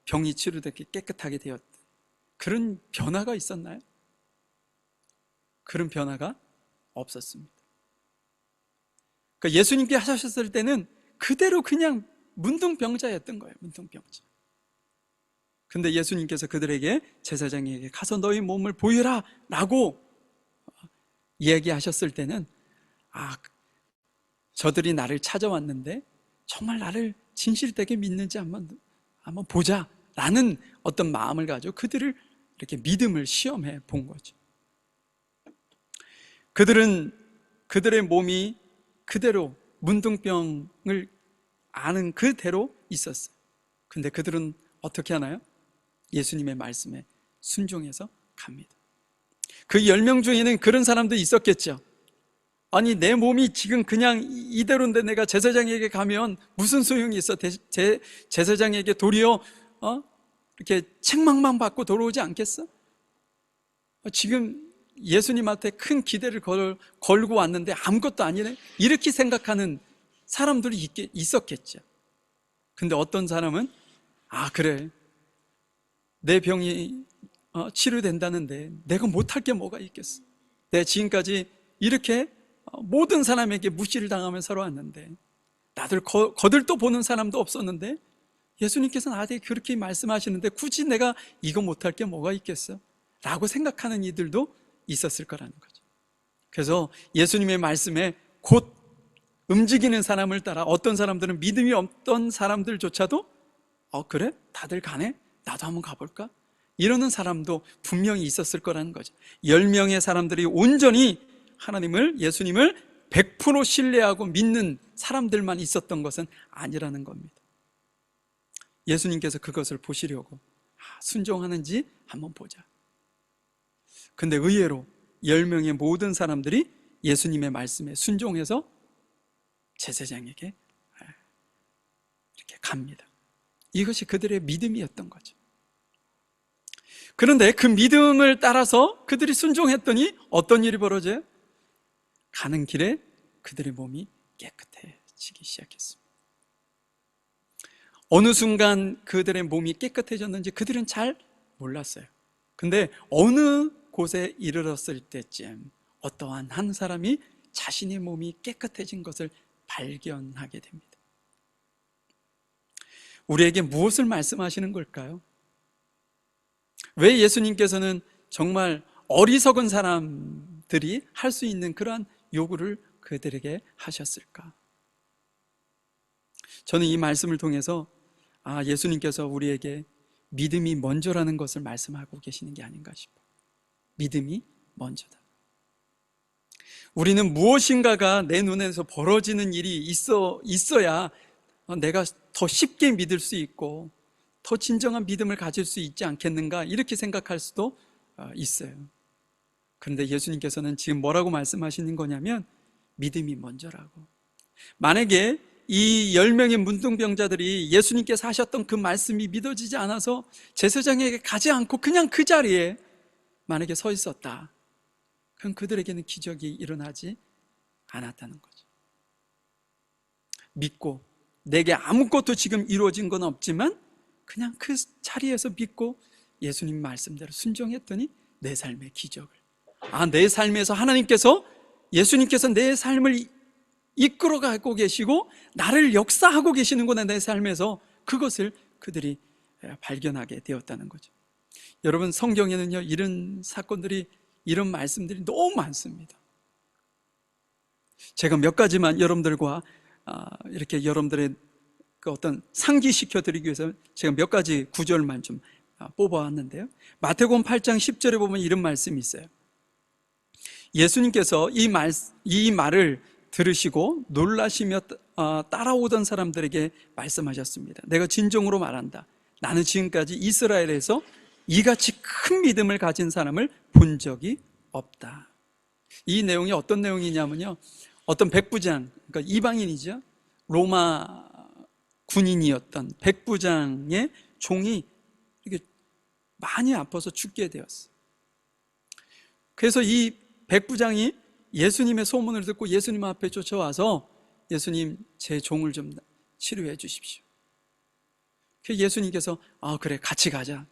[SPEAKER 1] 병이 치료되게 깨끗하게 되었다, 그런 변화가 있었나요? 그런 변화가 없었습니다. 그러니까 예수님께 하셨을 때는 그대로 그냥 문둥병자였던 거예요. 문둥병자. 근데 예수님께서 그들에게 제사장에게 가서 너희 몸을 보여라 라고 얘기하셨을 때는 저들이 나를 찾아왔는데 정말 나를 진실되게 믿는지 한번 보자 라는 어떤 마음을 가지고 그들을 이렇게 믿음을 시험해 본 거죠. 그들은 그들의 몸이 그대로 문둥병을 아는 그대로 있었어요. 근데 그들은 어떻게 하나요? 예수님의 말씀에 순종해서 갑니다. 그 10명 중에는 그런 사람도 있었겠죠. 아니, 내 몸이 지금 그냥 이대로인데 내가 제사장에게 가면 무슨 소용이 있어? 제사장에게 도리어 이렇게 책망만 받고 돌아오지 않겠어? 지금 예수님한테 큰 기대를 걸고 왔는데 아무것도 아니네? 이렇게 생각하는 사람들이 있었겠죠. 근데 어떤 사람은 그래, 내 병이 치료된다는데 내가 못할 게 뭐가 있겠어? 내가 지금까지 이렇게 모든 사람에게 무시를 당하며 살아왔는데, 나들 거들떠 보는 사람도 없었는데 예수님께서 나한테 그렇게 말씀하시는데 굳이 내가 이거 못할 게 뭐가 있겠어? 라고 생각하는 이들도 있었을 거라는 거죠. 그래서 예수님의 말씀에 곧 움직이는 사람을 따라 어떤 사람들은 믿음이 없던 사람들조차도 그래? 다들 가네? 나도 한번 가볼까? 이러는 사람도 분명히 있었을 거라는 거죠. 10명의 사람들이 온전히 하나님을, 예수님을 100% 신뢰하고 믿는 사람들만 있었던 것은 아니라는 겁니다. 예수님께서 그것을 보시려고 순종하는지 한번 보자. 근데 의외로 10명의 모든 사람들이 예수님의 말씀에 순종해서 제사장에게 이렇게 갑니다. 이것이 그들의 믿음이었던 거죠. 그런데 그 믿음을 따라서 그들이 순종했더니 어떤 일이 벌어져요? 가는 길에 그들의 몸이 깨끗해지기 시작했습니다. 어느 순간 그들의 몸이 깨끗해졌는지 그들은 잘 몰랐어요. 근데 어느 곳에 이르렀을 때쯤 어떠한 한 사람이 자신의 몸이 깨끗해진 것을 발견하게 됩니다. 우리에게 무엇을 말씀하시는 걸까요? 왜 예수님께서는 정말 어리석은 사람들이 할 수 있는 그러한 요구를 그들에게 하셨을까? 저는 이 말씀을 통해서 예수님께서 우리에게 믿음이 먼저라는 것을 말씀하고 계시는 게 아닌가 싶어요. 믿음이 먼저다. 우리는 무엇인가가 내 눈에서 벌어지는 일이 있어야 내가 더 쉽게 믿을 수 있고 더 진정한 믿음을 가질 수 있지 않겠는가, 이렇게 생각할 수도 있어요. 그런데 예수님께서는 지금 뭐라고 말씀하시는 거냐면 믿음이 먼저라고. 만약에 이 10명의 문둥병자들이 예수님께서 하셨던 그 말씀이 믿어지지 않아서 제사장에게 가지 않고 그냥 그 자리에 만약에 서 있었다, 그럼 그들에게는 기적이 일어나지 않았다는 거죠. 믿고 내게 아무것도 지금 이루어진 건 없지만 그냥 그 자리에서 믿고 예수님 말씀대로 순종했더니 내 삶의 기적을, 내 삶에서 하나님께서, 예수님께서 내 삶을 이끌어가고 계시고 나를 역사하고 계시는구나, 내 삶에서. 그것을 그들이 발견하게 되었다는 거죠. 여러분, 성경에는요 이런 사건들이, 이런 말씀들이 너무 많습니다. 제가 몇 가지만 여러분들과 이렇게 여러분들의 그 어떤 상기시켜 드리기 위해서 제가 몇 가지 구절만 좀 뽑아왔는데요. 마태복음 8장 10절에 보면 이런 말씀이 있어요. 예수님께서 이 말을 들으시고 놀라시며 따라오던 사람들에게 말씀하셨습니다. 내가 진정으로 말한다. 나는 지금까지 이스라엘에서 이같이 큰 믿음을 가진 사람을 본 적이 없다. 이 내용이 어떤 내용이냐면요, 어떤 백부장, 그러니까 이방인이죠, 로마 군인이었던 백부장의 종이 이렇게 많이 아파서 죽게 되었어요. 그래서 이 백부장이 예수님의 소문을 듣고 예수님 앞에 쫓아와서 예수님, 제 종을 좀 치료해 주십시오. 그래서 예수님께서 그래, 같이 가자.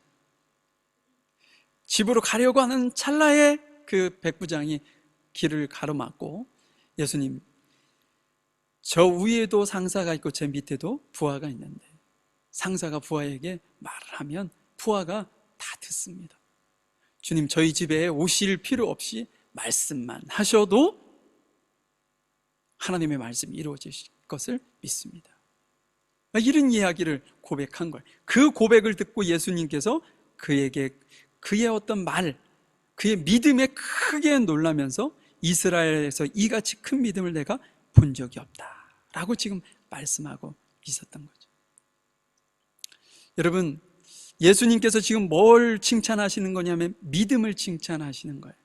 [SPEAKER 1] 집으로 가려고 하는 찰나에 그 백부장이 길을 가로막고, 예수님, 저 위에도 상사가 있고 제 밑에도 부하가 있는데 상사가 부하에게 말을 하면 부하가 다 듣습니다. 주님, 저희 집에 오실 필요 없이 말씀만 하셔도 하나님의 말씀이 이루어질 것을 믿습니다. 이런 이야기를 고백한 거예요. 그 고백을 듣고 예수님께서 그에게 그의 어떤 말, 그의 믿음에 크게 놀라면서 이스라엘에서 이같이 큰 믿음을 내가 본 적이 없다 라고 지금 말씀하고 있었던 거죠. 여러분, 예수님께서 지금 뭘 칭찬하시는 거냐면 믿음을 칭찬하시는 거예요.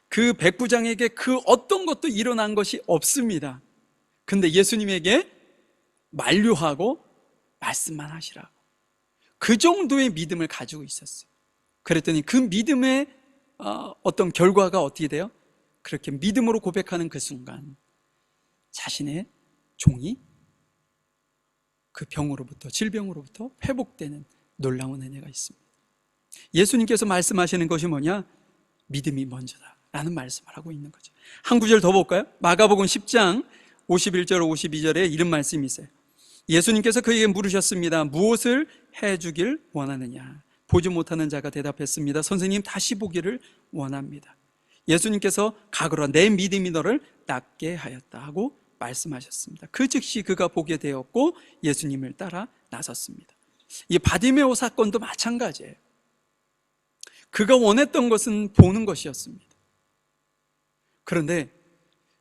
[SPEAKER 1] 그 백부장에게 그 어떤 것도 일어난 것이 없습니다. 근데 예수님에게 만류하고 말씀만 하시라고, 그 정도의 믿음을 가지고 있었어요. 그랬더니 그 믿음의 어떤 결과가 어떻게 돼요? 그렇게 믿음으로 고백하는 그 순간 자신의 종이 그 병으로부터, 질병으로부터 회복되는 놀라운 은혜가 있습니다. 예수님께서 말씀하시는 것이 뭐냐? 믿음이 먼저다 라는 말씀을 하고 있는 거죠. 한 구절 더 볼까요? 마가복음 10장 51절 52절에 이런 말씀이 있어요. 예수님께서 그에게 물으셨습니다. 무엇을 해주길 원하느냐? 보지 못하는 자가 대답했습니다. 선생님, 다시 보기를 원합니다. 예수님께서 가거라, 내 믿음이 너를 낫게 하였다 하고 말씀하셨습니다. 그 즉시 그가 보게 되었고 예수님을 따라 나섰습니다. 이 바디메오 사건도 마찬가지예요. 그가 원했던 것은 보는 것이었습니다. 그런데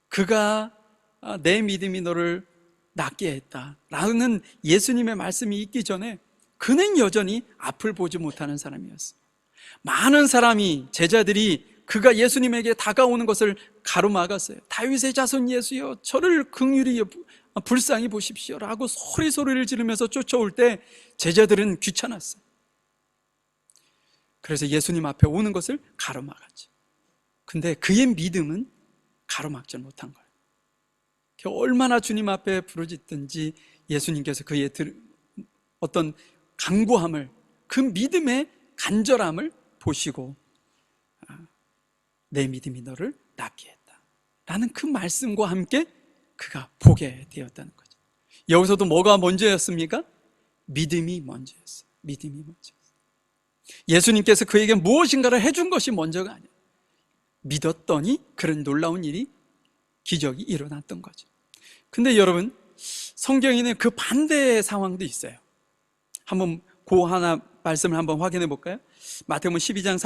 [SPEAKER 1] 그가 내 믿음이 너를 낫게 했다라는 예수님의 말씀이 있기 전에 그는 여전히 앞을 보지 못하는 사람이었어요. 많은 사람이, 제자들이 그가 예수님에게 다가오는 것을 가로막았어요. 다윗의 자손 예수여, 저를 긍휼히 불쌍히 보십시오 라고 소리를 지르면서 쫓아올 때 제자들은 귀찮았어요. 그래서 예수님 앞에 오는 것을 가로막았죠. 근데 그의 믿음은 가로막지 못한 거예요. 얼마나 주님 앞에 부르짖든지 예수님께서 그의 어떤 간구함을, 그 믿음의 간절함을 보시고 내 믿음이 너를 낫게 했다 라는 그 말씀과 함께 그가 보게 되었다는 거죠. 여기서도 뭐가 먼저였습니까? 믿음이 먼저였어요. 믿음이 먼저였어요. 예수님께서 그에게 무엇인가를 해준 것이 먼저가 아니에요. 믿었더니 그런 놀라운 일이, 기적이 일어났던 거죠. 근데 여러분, 성경에는 그 반대의 상황도 있어요. 한번 그 하나 말씀을 한번 확인해 볼까요? 마태복음 12장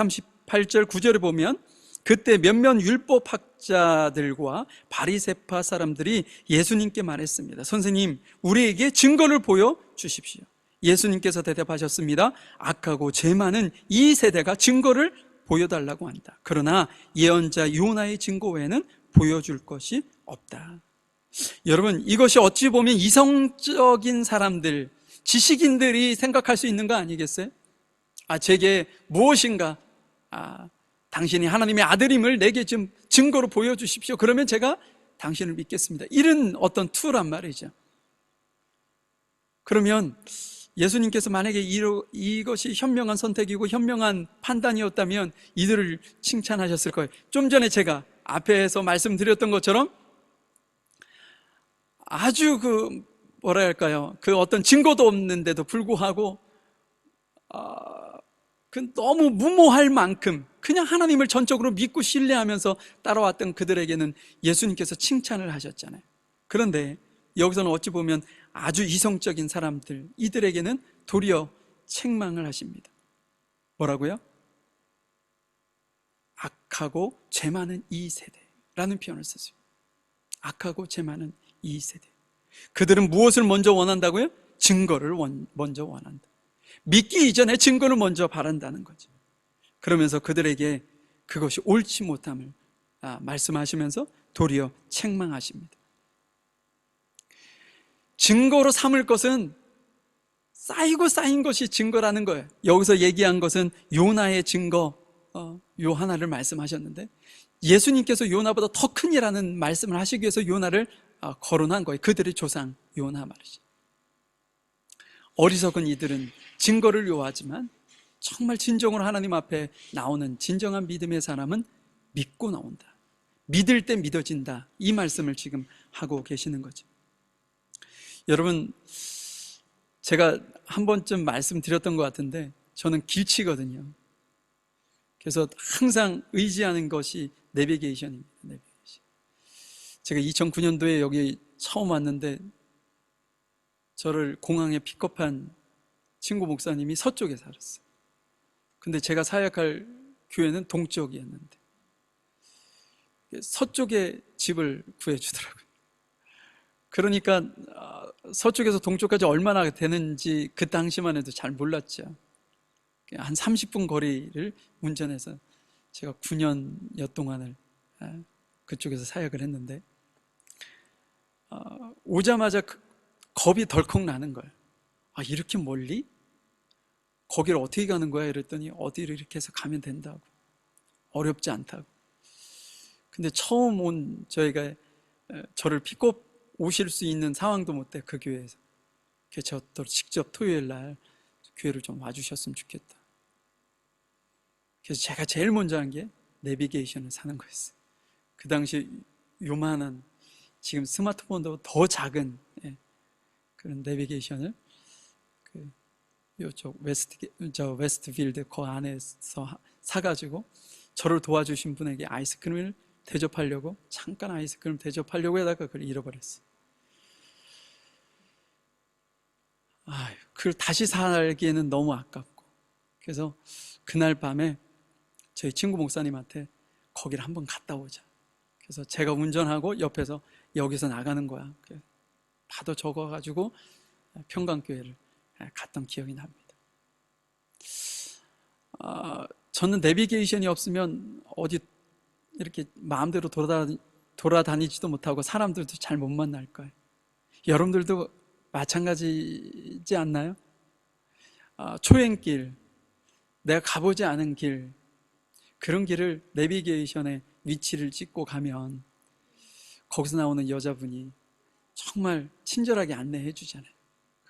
[SPEAKER 1] 38절 9절을 보면 그때 몇몇 율법학자들과 바리새파 사람들이 예수님께 말했습니다. 선생님, 우리에게 증거를 보여주십시오. 예수님께서 대답하셨습니다. 악하고 죄 많은 이 세대가 증거를 보여달라고 한다. 그러나 예언자 요나의 증거 외에는 보여줄 것이 없다. 여러분, 이것이 어찌 보면 이성적인 사람들, 지식인들이 생각할 수 있는 거 아니겠어요? 제게 무엇인가, 당신이 하나님의 아들임을 내게 좀 증거로 보여주십시오. 그러면 제가 당신을 믿겠습니다. 이런 어떤 투란 말이죠. 그러면 예수님께서 만약에 이것이 현명한 선택이고 현명한 판단이었다면 이들을 칭찬하셨을 거예요. 좀 전에 제가 앞에서 말씀드렸던 것처럼 아주 그 어떤 증거도 없는데도 불구하고 그 너무 무모할 만큼 그냥 하나님을 전적으로 믿고 신뢰하면서 따라왔던 그들에게는 예수님께서 칭찬을 하셨잖아요. 그런데 여기서는 어찌 보면 아주 이성적인 사람들, 이들에게는 도리어 책망을 하십니다. 뭐라고요? 악하고 죄 많은 이 세대라는 표현을 쓰세요. 악하고 죄 많은 이 세대. 그들은 무엇을 먼저 원한다고요? 증거를 먼저 원한다. 믿기 이전에 증거를 먼저 바란다는 거죠. 그러면서 그들에게 그것이 옳지 못함을 말씀하시면서 도리어 책망하십니다. 증거로 삼을 것은 쌓이고 쌓인 것이 증거라는 거예요. 여기서 얘기한 것은 요나의 증거, 요 하나를 말씀하셨는데 예수님께서 요나보다 더 큰 일이라는 말씀을 하시기 위해서 요나를 거론한 거예요. 그들의 조상 요나 말이죠. 어리석은 이들은 증거를 요하지만 정말 진정으로 하나님 앞에 나오는 진정한 믿음의 사람은 믿고 나온다. 믿을 때 믿어진다. 이 말씀을 지금 하고 계시는 거죠. 여러분, 제가 한 번쯤 말씀드렸던 것 같은데 저는 길치거든요. 그래서 항상 의지하는 것이 내비게이션입니다. 내비게이션. 제가 2009년도에 여기 처음 왔는데 저를 공항에 픽업한 친구 목사님이 서쪽에 살았어요. 근데 제가 사역할 교회는 동쪽이었는데 서쪽에 집을 구해주더라고요. 그러니까 서쪽에서 동쪽까지 얼마나 되는지 그 당시만 해도 잘 몰랐죠. 한 30분 거리를 운전해서 제가 9년여 동안을 그쪽에서 사역을 했는데 오자마자 겁이 덜컥 나는 거예요. 이렇게 멀리? 거기를 어떻게 가는 거야? 이랬더니 어디를 이렇게 해서 가면 된다고. 어렵지 않다고. 근데 처음 온 저희가 저를 픽업 오실 수 있는 상황도 못 돼, 그 교회에서. 그래서 저도 직접 토요일 날 교회를 좀 와주셨으면 좋겠다. 그래서 제가 제일 먼저 한 게 내비게이션을 사는 거였어요. 그 당시 요만한, 지금 스마트폰도 더 작은 그런 내비게이션을 요쪽 웨스트필드 그 안에서 사가지고 저를 도와주신 분에게 아이스크림을 대접하려고, 잠깐 아이스크림 대접하려고 하다가 그걸 잃어버렸어요. 그걸 다시 살기에는 너무 아깝고, 그래서 그날 밤에 저희 친구 목사님한테 거기를 한번 갔다 오자. 그래서 제가 운전하고 옆에서 여기서 나가는 거야. 파도 적어가지고 평강교회를 갔던 기억이 납니다. 저는 내비게이션이 없으면 어디 이렇게 마음대로 돌아다니지도 못하고 사람들도 잘 못 만날 거예요. 여러분들도 마찬가지지 않나요? 초행길, 내가 가보지 않은 길, 그런 길을 내비게이션에 위치를 찍고 가면 거기서 나오는 여자분이 정말 친절하게 안내해 주잖아요.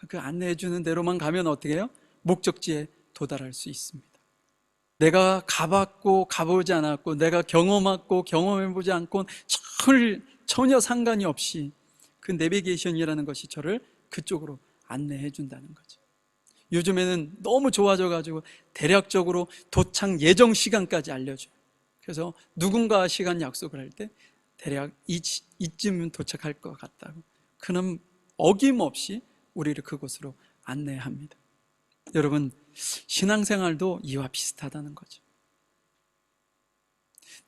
[SPEAKER 1] 그 안내해 주는 대로만 가면 어떻게 해요? 목적지에 도달할 수 있습니다. 내가 가봤고 가보지 않았고, 내가 경험했고 경험해보지 않고 전혀 상관이 없이 그 내비게이션이라는 것이 저를 그쪽으로 안내해 준다는 거죠. 요즘에는 너무 좋아져가지고 대략적으로 도착 예정 시간까지 알려줘요. 그래서 누군가 시간 약속을 할 때 대략 이쯤은 도착할 것 같다고, 그는 어김없이 우리를 그곳으로 안내합니다. 여러분, 신앙생활도 이와 비슷하다는 거죠.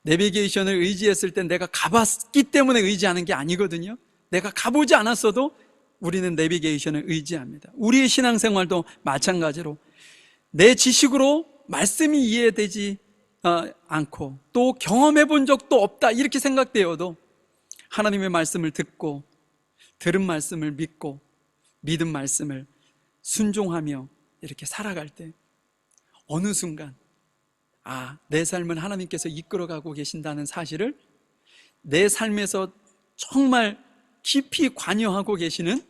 [SPEAKER 1] 내비게이션을 의지했을 때 내가 가봤기 때문에 의지하는 게 아니거든요. 내가 가보지 않았어도 우리는 내비게이션을 의지합니다. 우리의 신앙생활도 마찬가지로 내 지식으로 말씀이 이해되지 않고 또 경험해 본 적도 없다 이렇게 생각되어도 하나님의 말씀을 듣고 들은 말씀을 믿고 믿은 말씀을 순종하며 이렇게 살아갈 때 어느 순간 내 삶을 하나님께서 이끌어가고 계신다는 사실을 내 삶에서 정말 깊이 관여하고 계시는,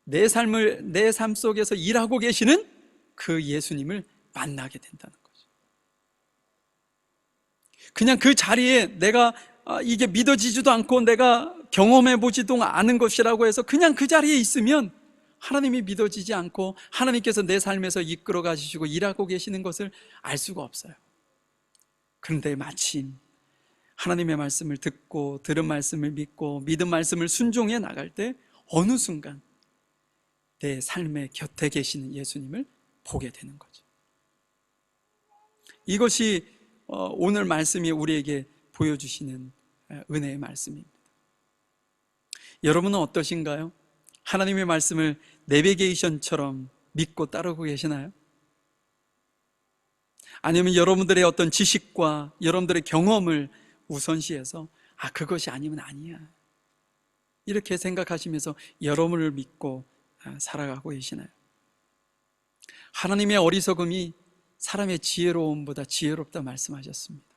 [SPEAKER 1] 내 삶 속에서 일하고 계시는 그 예수님을 만나게 된다는 거죠. 그냥 그 자리에 내가 이게 믿어지지도 않고 내가 경험해 보지도 않은 것이라고 해서 그냥 그 자리에 있으면 하나님이 믿어지지 않고 하나님께서 내 삶에서 이끌어 가시고 일하고 계시는 것을 알 수가 없어요. 그런데 마침 하나님의 말씀을 듣고 들은 말씀을 믿고 믿은 말씀을 순종해 나갈 때 어느 순간 내 삶의 곁에 계시는 예수님을 보게 되는 거죠. 이것이 오늘 말씀이 우리에게 보여주시는 은혜의 말씀입니다. 여러분은 어떠신가요? 하나님의 말씀을 내비게이션처럼 믿고 따르고 계시나요? 아니면 여러분들의 어떤 지식과 여러분들의 경험을 우선시해서 그것이 아니면 아니야 이렇게 생각하시면서 여러분을 믿고 살아가고 계시나요? 하나님의 어리석음이 사람의 지혜로움보다 지혜롭다 말씀하셨습니다.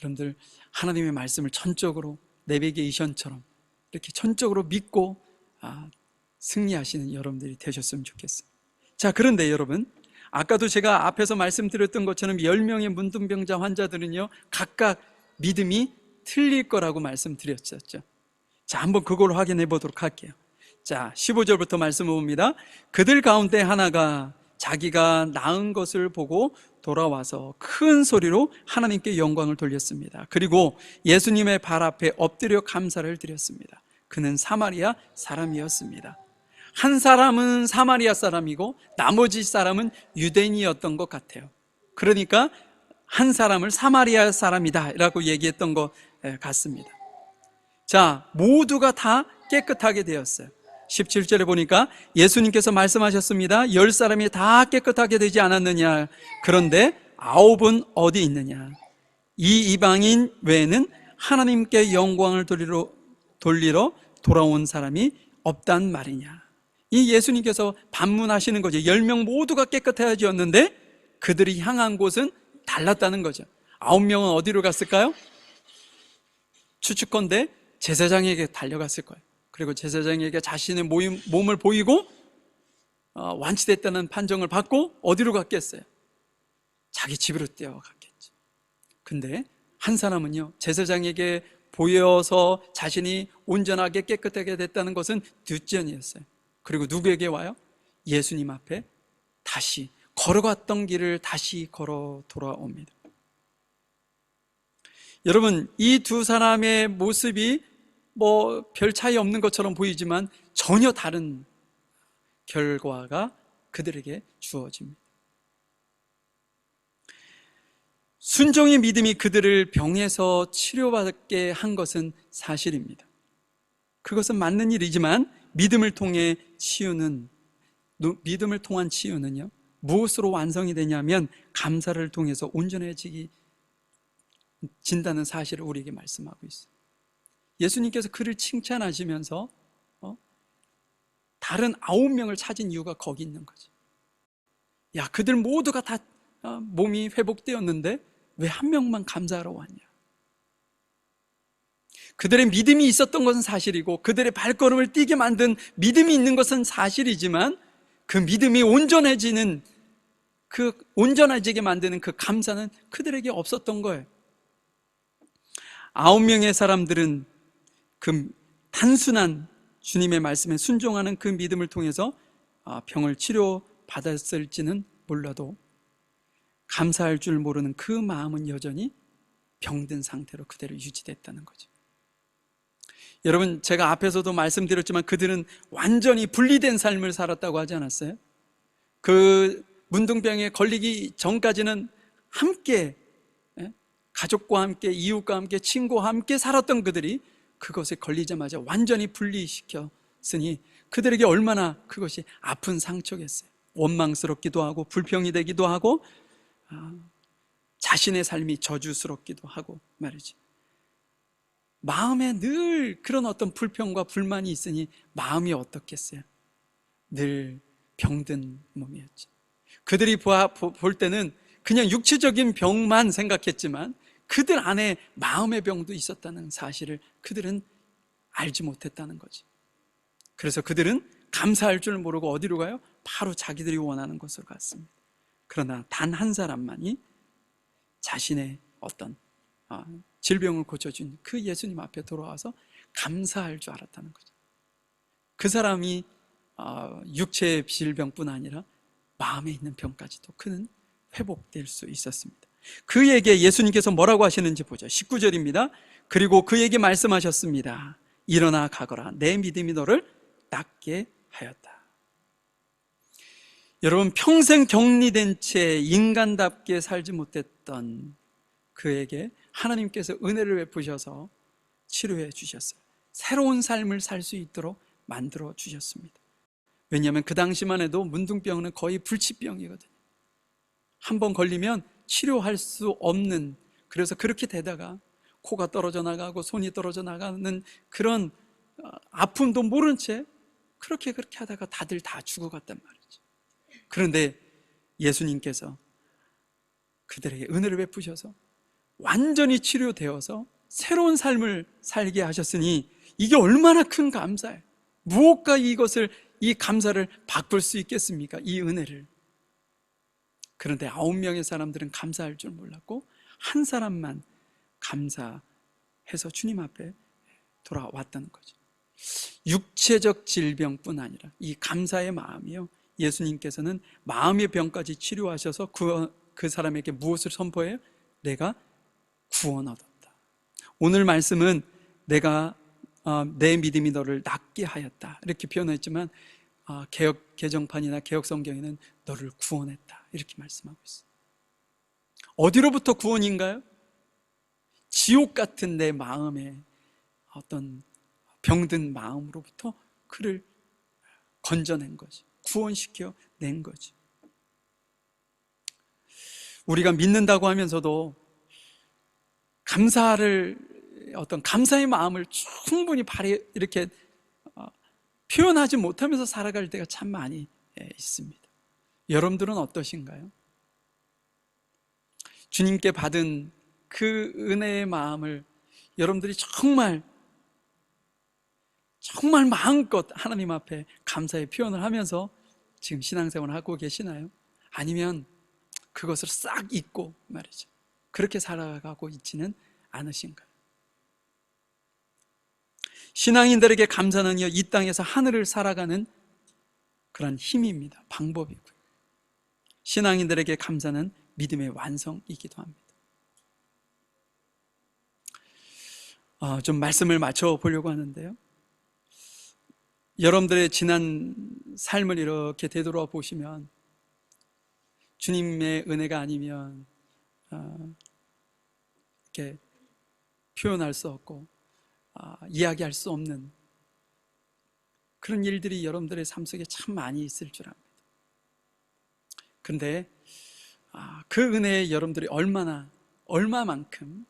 [SPEAKER 1] 여러분들 하나님의 말씀을 전적으로 내비게이션처럼 이렇게 전적으로 믿고 승리하시는 여러분들이 되셨으면 좋겠어요. 자, 그런데 여러분, 아까도 제가 앞에서 말씀드렸던 것처럼 10명의 문둥병자 환자들은요 각각 믿음이 틀릴 거라고 말씀드렸었죠. 자, 한번 그걸 확인해 보도록 할게요. 자, 15절부터 말씀을 봅니다. 그들 가운데 하나가 자기가 낳은 것을 보고 돌아와서 큰 소리로 하나님께 영광을 돌렸습니다. 그리고 예수님의 발 앞에 엎드려 감사를 드렸습니다. 그는 사마리아 사람이었습니다. 한 사람은 사마리아 사람이고 나머지 사람은 유대인이었던 것 같아요. 그러니까 한 사람을 사마리아 사람이다 라고 얘기했던 것 같습니다. 자, 모두가 다 깨끗하게 되었어요. 17절에 보니까 예수님께서 말씀하셨습니다. 10사람이 다 깨끗하게 되지 않았느냐? 그런데 9은 어디 있느냐? 이 이방인 외에는 하나님께 영광을 돌리러 돌아온 사람이 없단 말이냐? 이 예수님께서 반문하시는 거죠. 10명 모두가 깨끗해졌는데 그들이 향한 곳은 달랐다는 거죠. 9명은 어디로 갔을까요? 추측컨대 제사장에게 달려갔을 거예요. 그리고 제사장에게 자신의 몸을 보이고 완치됐다는 판정을 받고 어디로 갔겠어요? 자기 집으로 뛰어갔겠죠. 근데 한 사람은요, 제사장에게 보여서 자신이 온전하게 깨끗하게 됐다는 것은 뒷전이었어요. 그리고 누구에게 와요? 예수님 앞에 다시 걸어갔던 길을 다시 걸어 돌아옵니다. 여러분, 이 두 사람의 모습이 별 차이 없는 것처럼 보이지만 전혀 다른 결과가 그들에게 주어집니다. 순종의 믿음이 그들을 병에서 치료받게 한 것은 사실입니다. 그것은 맞는 일이지만 믿음을 통한 치유는요, 무엇으로 완성이 되냐면 감사를 통해서 온전해진다는 사실을 우리에게 말씀하고 있어요. 예수님께서 그를 칭찬하시면서 다른 9명을 찾은 이유가 거기 있는 거죠. 야, 그들 모두가 다 몸이 회복되었는데 왜 한 명만 감사하러 왔냐? 그들의 믿음이 있었던 것은 사실이고 그들의 발걸음을 뛰게 만든 믿음이 있는 것은 사실이지만 그 믿음이 온전해지게 만드는 그 감사는 그들에게 없었던 거예요. 9명의 사람들은 그 단순한 주님의 말씀에 순종하는 그 믿음을 통해서 병을 치료받았을지는 몰라도 감사할 줄 모르는 그 마음은 여전히 병든 상태로 그대로 유지됐다는 거죠. 여러분, 제가 앞에서도 말씀드렸지만 그들은 완전히 분리된 삶을 살았다고 하지 않았어요? 그 문둥병에 걸리기 전까지는 함께, 가족과 함께, 이웃과 함께, 친구와 함께 살았던 그들이 그것에 걸리자마자 완전히 분리시켰으니 그들에게 얼마나 그것이 아픈 상처겠어요. 원망스럽기도 하고 불평이 되기도 하고 자신의 삶이 저주스럽기도 하고 말이죠. 마음에 늘 그런 어떤 불평과 불만이 있으니 마음이 어떻겠어요? 늘 병든 몸이었죠. 그들이 볼 때는 그냥 육체적인 병만 생각했지만 그들 안에 마음의 병도 있었다는 사실을 그들은 알지 못했다는 거죠. 그래서 그들은 감사할 줄 모르고 어디로 가요? 바로 자기들이 원하는 곳으로 갔습니다. 그러나 단 한 사람만이 자신의 어떤 질병을 고쳐준 그 예수님 앞에 돌아와서 감사할 줄 알았다는 거죠. 그 사람이 육체의 질병뿐 아니라 마음에 있는 병까지도 그는 회복될 수 있었습니다. 그에게 예수님께서 뭐라고 하시는지 보죠. 19절입니다. 그리고 그에게 말씀하셨습니다. 일어나 가거라. 내 믿음이 너를 낫게 하였다. 여러분, 평생 격리된 채 인간답게 살지 못했던 그에게 하나님께서 은혜를 베푸셔서 치료해 주셨어요. 새로운 삶을 살 수 있도록 만들어 주셨습니다. 왜냐하면 그 당시만 해도 문둥병은 거의 불치병이거든요. 한번 걸리면 치료할 수 없는, 그래서 그렇게 되다가 코가 떨어져 나가고 손이 떨어져 나가는 그런 아픔도 모른 채 그렇게 하다가 다들 다 죽어갔단 말이죠. 그런데 예수님께서 그들에게 은혜를 베푸셔서 완전히 치료되어서 새로운 삶을 살게 하셨으니 이게 얼마나 큰 감사예요. 무엇과 이 감사를 바꿀 수 있겠습니까? 이 은혜를. 그런데 9명의 사람들은 감사할 줄 몰랐고 한 사람만 감사해서 주님 앞에 돌아왔다는 거죠. 육체적 질병뿐 아니라 이 감사의 마음이요, 예수님께서는 마음의 병까지 치료하셔서 그 사람에게 무엇을 선포해요? 내가 구원 얻었다. 오늘 말씀은 내가 내 믿음이 너를 낫게 하였다 이렇게 표현했지만 개역 개정판이나 개역 성경에는 너를 구원했다 이렇게 말씀하고 있어요. 어디로부터 구원인가요? 지옥 같은 내 마음의 어떤 병든 마음으로부터 그를 건져낸 거지, 구원시켜 낸 거지. 우리가 믿는다고 하면서도 감사의 마음을 충분히 이렇게 표현하지 못하면서 살아갈 때가 참 많이 있습니다. 여러분들은 어떠신가요? 주님께 받은 그 은혜의 마음을 여러분들이 정말 마음껏 하나님 앞에 감사의 표현을 하면서 지금 신앙생활을 하고 계시나요? 아니면 그것을 싹 잊고 말이죠, 그렇게 살아가고 있지는 않으신가요? 신앙인들에게 감사는요, 이 땅에서 하늘을 살아가는 그런 힘입니다. 방법이고요. 신앙인들에게 감사는 믿음의 완성이기도 합니다. 좀 말씀을 맞춰 보려고 하는데요, 여러분들의 지난 삶을 이렇게 되돌아 보시면 주님의 은혜가 아니면 이렇게 표현할 수 없고 이야기할 수 없는 그런 일들이 여러분들의 삶 속에 참 많이 있을 줄 압니다. 그런데 그 은혜에 여러분들이 얼마만큼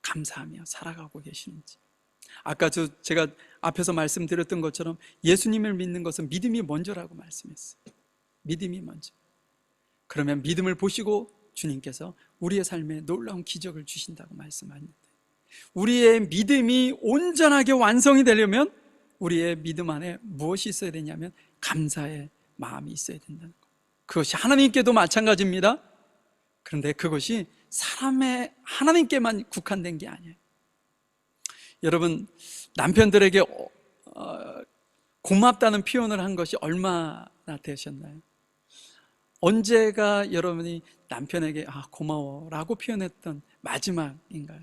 [SPEAKER 1] 감사하며 살아가고 계시는지, 아까 제가 앞에서 말씀드렸던 것처럼 예수님을 믿는 것은 믿음이 먼저라고 말씀했어요. 믿음이 먼저. 그러면 믿음을 보시고 주님께서 우리의 삶에 놀라운 기적을 주신다고 말씀하는데, 우리의 믿음이 온전하게 완성이 되려면 우리의 믿음 안에 무엇이 있어야 되냐면 감사의 마음이 있어야 된다는 것. 그것이 하나님께도 마찬가지입니다. 그런데 그것이 하나님께만 국한된 게 아니에요. 여러분, 남편들에게 고맙다는 표현을 한 것이 얼마나 되셨나요? 언제가 여러분이 남편에게 고마워라고 표현했던 마지막인가요?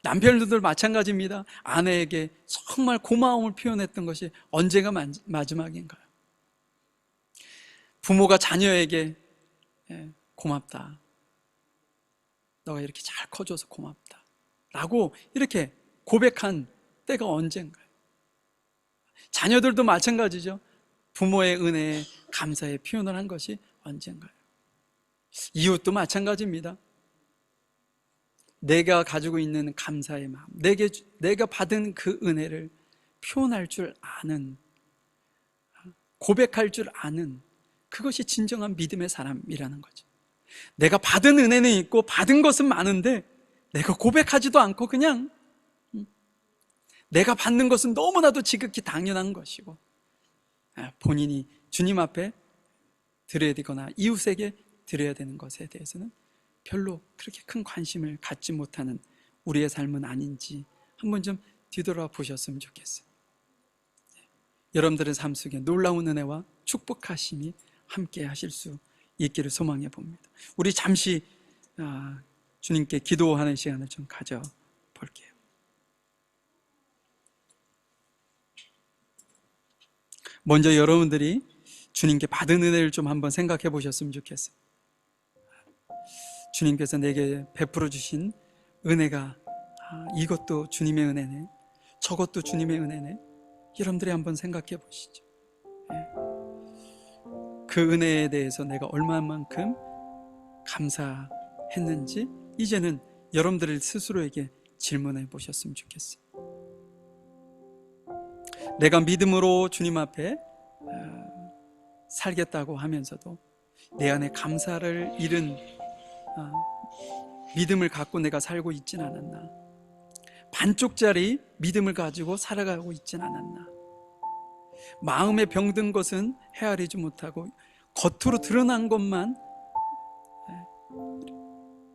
[SPEAKER 1] 남편들도 마찬가지입니다. 아내에게 정말 고마움을 표현했던 것이 언제가 마지막인가요? 부모가 자녀에게 고맙다, 너가 이렇게 잘 커줘서 고맙다 라고 이렇게 고백한 때가 언젠가요? 자녀들도 마찬가지죠. 부모의 은혜에 감사의 표현을 한 것이 언젠가요? 이웃도 마찬가지입니다. 내가 가지고 있는 감사의 마음, 내가 받은 그 은혜를 표현할 줄 아는, 고백할 줄 아는, 그것이 진정한 믿음의 사람이라는 거죠. 내가 받은 은혜는 있고 받은 것은 많은데 내가 고백하지도 않고 그냥 내가 받는 것은 너무나도 지극히 당연한 것이고 본인이 주님 앞에 드려야 되거나 이웃에게 드려야 되는 것에 대해서는 별로 그렇게 큰 관심을 갖지 못하는 우리의 삶은 아닌지 한번 좀 뒤돌아 보셨으면 좋겠어요. 여러분들의 삶 속에 놀라운 은혜와 축복하심이 함께 하실 수 있기를 소망해 봅니다. 우리 잠시 주님께 기도하는 시간을 좀 가져볼게요. 먼저 여러분들이 주님께 받은 은혜를 좀 한번 생각해 보셨으면 좋겠어요. 주님께서 내게 베풀어 주신 은혜가 이것도 주님의 은혜네, 저것도 주님의 은혜네. 여러분들이 한번 생각해 보시죠. 그 은혜에 대해서 내가 얼마만큼 감사했는지 이제는 여러분들 스스로에게 질문해 보셨으면 좋겠어요. 내가 믿음으로 주님 앞에 살겠다고 하면서도 내 안에 감사를 잃은 믿음을 갖고 내가 살고 있진 않았나? 반쪽짜리 믿음을 가지고 살아가고 있진 않았나? 마음에 병든 것은 헤아리지 못하고 겉으로 드러난 것만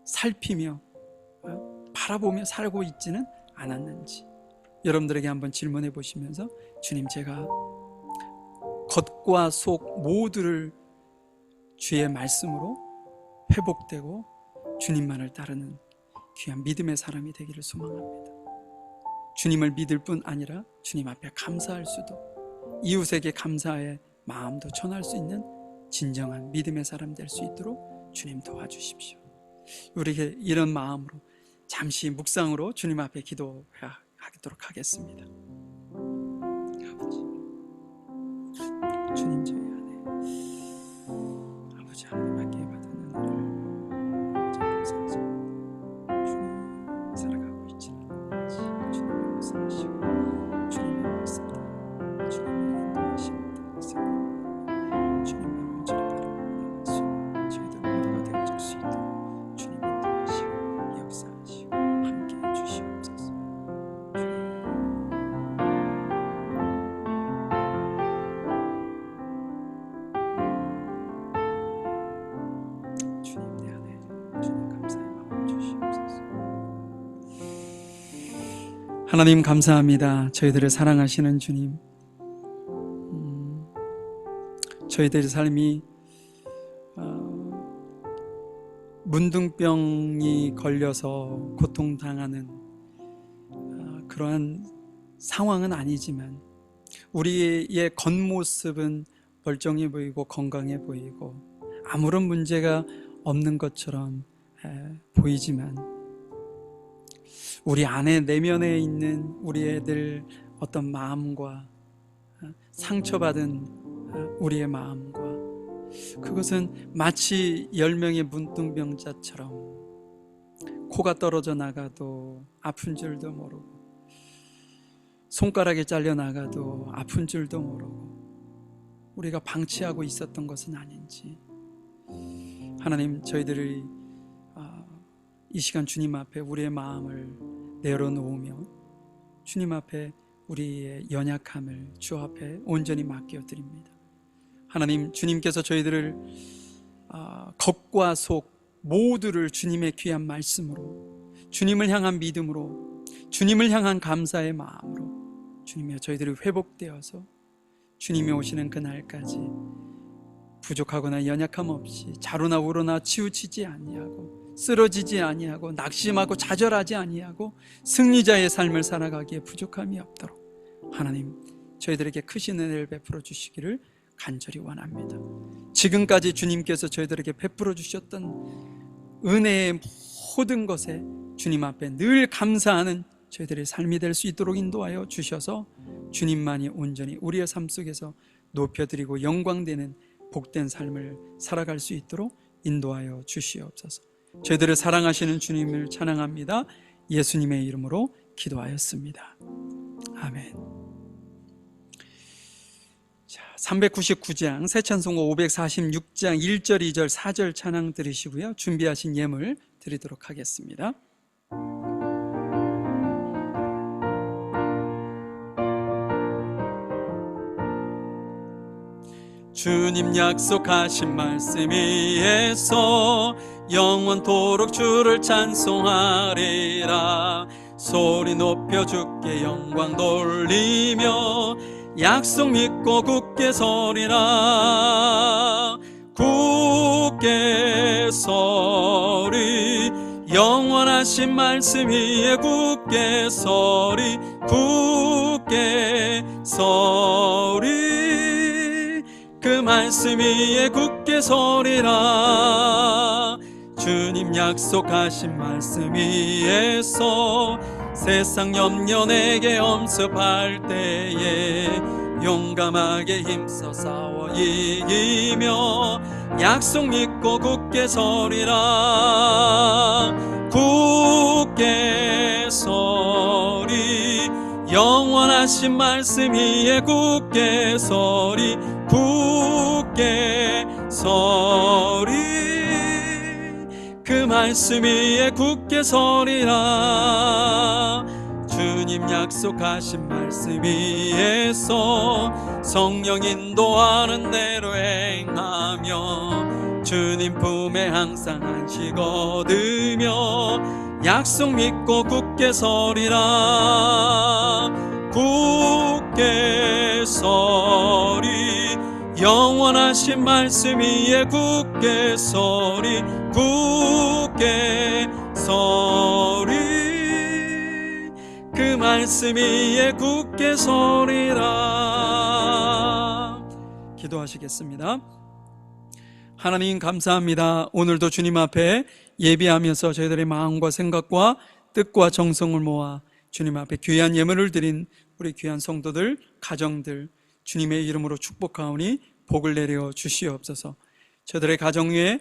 [SPEAKER 1] 살피며 바라보며 살고 있지는 않았는지 여러분들에게 한번 질문해 보시면서 주님, 제가 겉과 속 모두를 주의 말씀으로 회복되고 주님만을 따르는 귀한 믿음의 사람이 되기를 소망합니다. 주님을 믿을 뿐 아니라 주님 앞에 감사할 수도, 이웃에게 감사의 마음도 전할 수 있는 진정한 믿음의 사람 될 수 있도록 주님 도와주십시오. 우리에게 이런 마음으로 잠시 묵상으로 주님 앞에 기도하도록 하겠습니다. 아버지, 주님 저희 안에 아버지 하나님께 받은 은혜를 감사합니다. 주님 살아가고 있지 않는지 주님의 말씀하시고 주님의 말씀을 주님의 인도하심을 따라서 주님의 온전히 바라보는 수 저희들 모두가 되어질 수 있도록 주님 인도하시고 역사하시고 함께해 주시옵소서. 주님 하나님 감사합니다. 저희들을 사랑하시는 주님, 저희들의 삶이 문둥병이 걸려서 고통당하는 그러한 상황은 아니지만 우리의 겉모습은 멀쩡해 보이고 건강해 보이고 아무런 문제가 없는 것처럼 보이지만 우리 안에 내면에 있는 우리 애들 어떤 마음과 상처받은 우리의 마음과 그것은 마치 10명의 문둥병자처럼 코가 떨어져 나가도 아픈 줄도 모르고 손가락이 잘려 나가도 아픈 줄도 모르고 우리가 방치하고 있었던 것은 아닌지 하나님, 저희들이 이 시간 주님 앞에 우리의 마음을 내려놓으며 주님 앞에 우리의 연약함을 주 앞에 온전히 맡겨드립니다. 하나님, 주님께서 저희들을 겉과 속 모두를 주님의 귀한 말씀으로, 주님을 향한 믿음으로, 주님을 향한 감사의 마음으로 주님이여 저희들이 회복되어서 주님이 오시는 그날까지 부족하거나 연약함 없이 자루나 우러나 치우치지 아니하고 쓰러지지 아니하고 낙심하고 좌절하지 아니하고 승리자의 삶을 살아가기에 부족함이 없도록 하나님, 저희들에게 크신 은혜를 베풀어 주시기를 간절히 원합니다. 지금까지 주님께서 저희들에게 베풀어 주셨던 은혜의 모든 것에 주님 앞에 늘 감사하는 저희들의 삶이 될 수 있도록 인도하여 주셔서 주님만이 온전히 우리의 삶 속에서 높여드리고 영광되는 복된 삶을 살아갈 수 있도록 인도하여 주시옵소서. 저희들을 사랑하시는 주님을 찬양합니다. 예수님의 이름으로 기도하였습니다. 아멘. 399장 새 찬송가 546장 1절 2절 4절 찬양 들으시고요, 준비하신 예물 드리도록 하겠습니다. 주님 약속하신 말씀 위에서 영원토록 주를 찬송하리라. 소리 높여 주께 영광 돌리며 약속 믿고 굳게 서리라. 굳게 서리, 영원하신 말씀 위에 굳게 서리, 굳게 서리. 그 말씀 위에 굳게 서리라. 주님 약속하신 말씀 위에서 세상 염려 내게 엄습할 때에 용감하게 힘써 싸워 이기며 약속 믿고 굳게 서리라. 굳게 서리, 영원하신 말씀 위에 굳게 서리, 굳게 서리. 그 말씀 위에 굳게 서리라. 주님 약속하신 말씀 위에서 성령 인도하는 대로 행하며 주님 품에 항상 안식 얻으며 약속 믿고 굳게 서리라. 굳게 서리, 영원하신 말씀 위에 굳게 서리, 굳게 서리. 그 말씀 위에 굳게 서리라. 기도하시겠습니다. 하나님 감사합니다. 오늘도 주님 앞에 예배하면서 저희들의 마음과 생각과 뜻과 정성을 모아 주님 앞에 귀한 예물을 드린 우리 귀한 성도들, 가정들 주님의 이름으로 축복하오니 복을 내려 주시옵소서. 저들의 가정 위에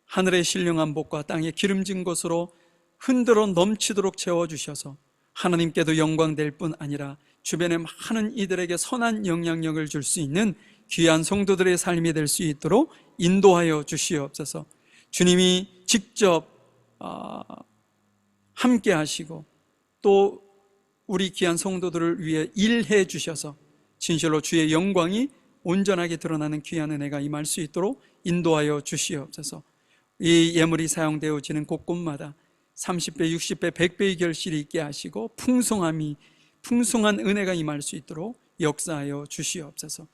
[SPEAKER 1] 하늘의 신령한 복과 땅의 기름진 것으로 흔들어 넘치도록 채워주셔서 하나님께도 영광될 뿐 아니라 주변의 많은 이들에게 선한 영향력을 줄 수 있는 귀한 성도들의 삶이 될 수 있도록 인도하여 주시옵소서. 주님이 직접 함께 하시고 또 우리 귀한 성도들을 위해 일해 주셔서 진실로 주의 영광이 온전하게 드러나는 귀한 은혜가 임할 수 있도록 인도하여 주시옵소서. 이 예물이 사용되어지는 곳곳마다 30배, 60배, 100배의 결실이 있게 하시고 풍성한 은혜가 임할 수 있도록 역사하여 주시옵소서.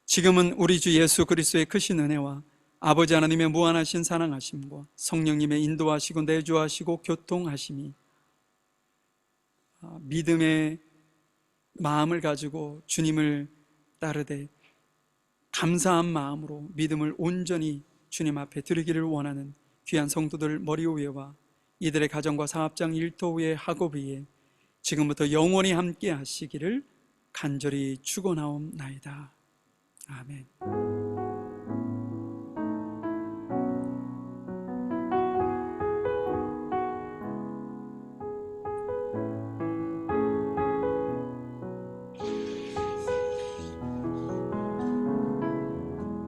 [SPEAKER 1] 지금은 우리 주 예수 그리스도의 크신 은혜와 아버지 하나님의 무한하신 사랑하심과 성령님의 인도하시고 내주하시고 교통하심이 믿음의 마음을 가지고 주님을 따르되 감사한 마음으로 믿음을 온전히 주님 앞에 드리기를 원하는 귀한 성도들 머리 위에와 이들의 가정과 사업장, 일터 위에, 학업 위에 지금부터 영원히 함께 하시기를 간절히 축원하옵나이다. 아멘.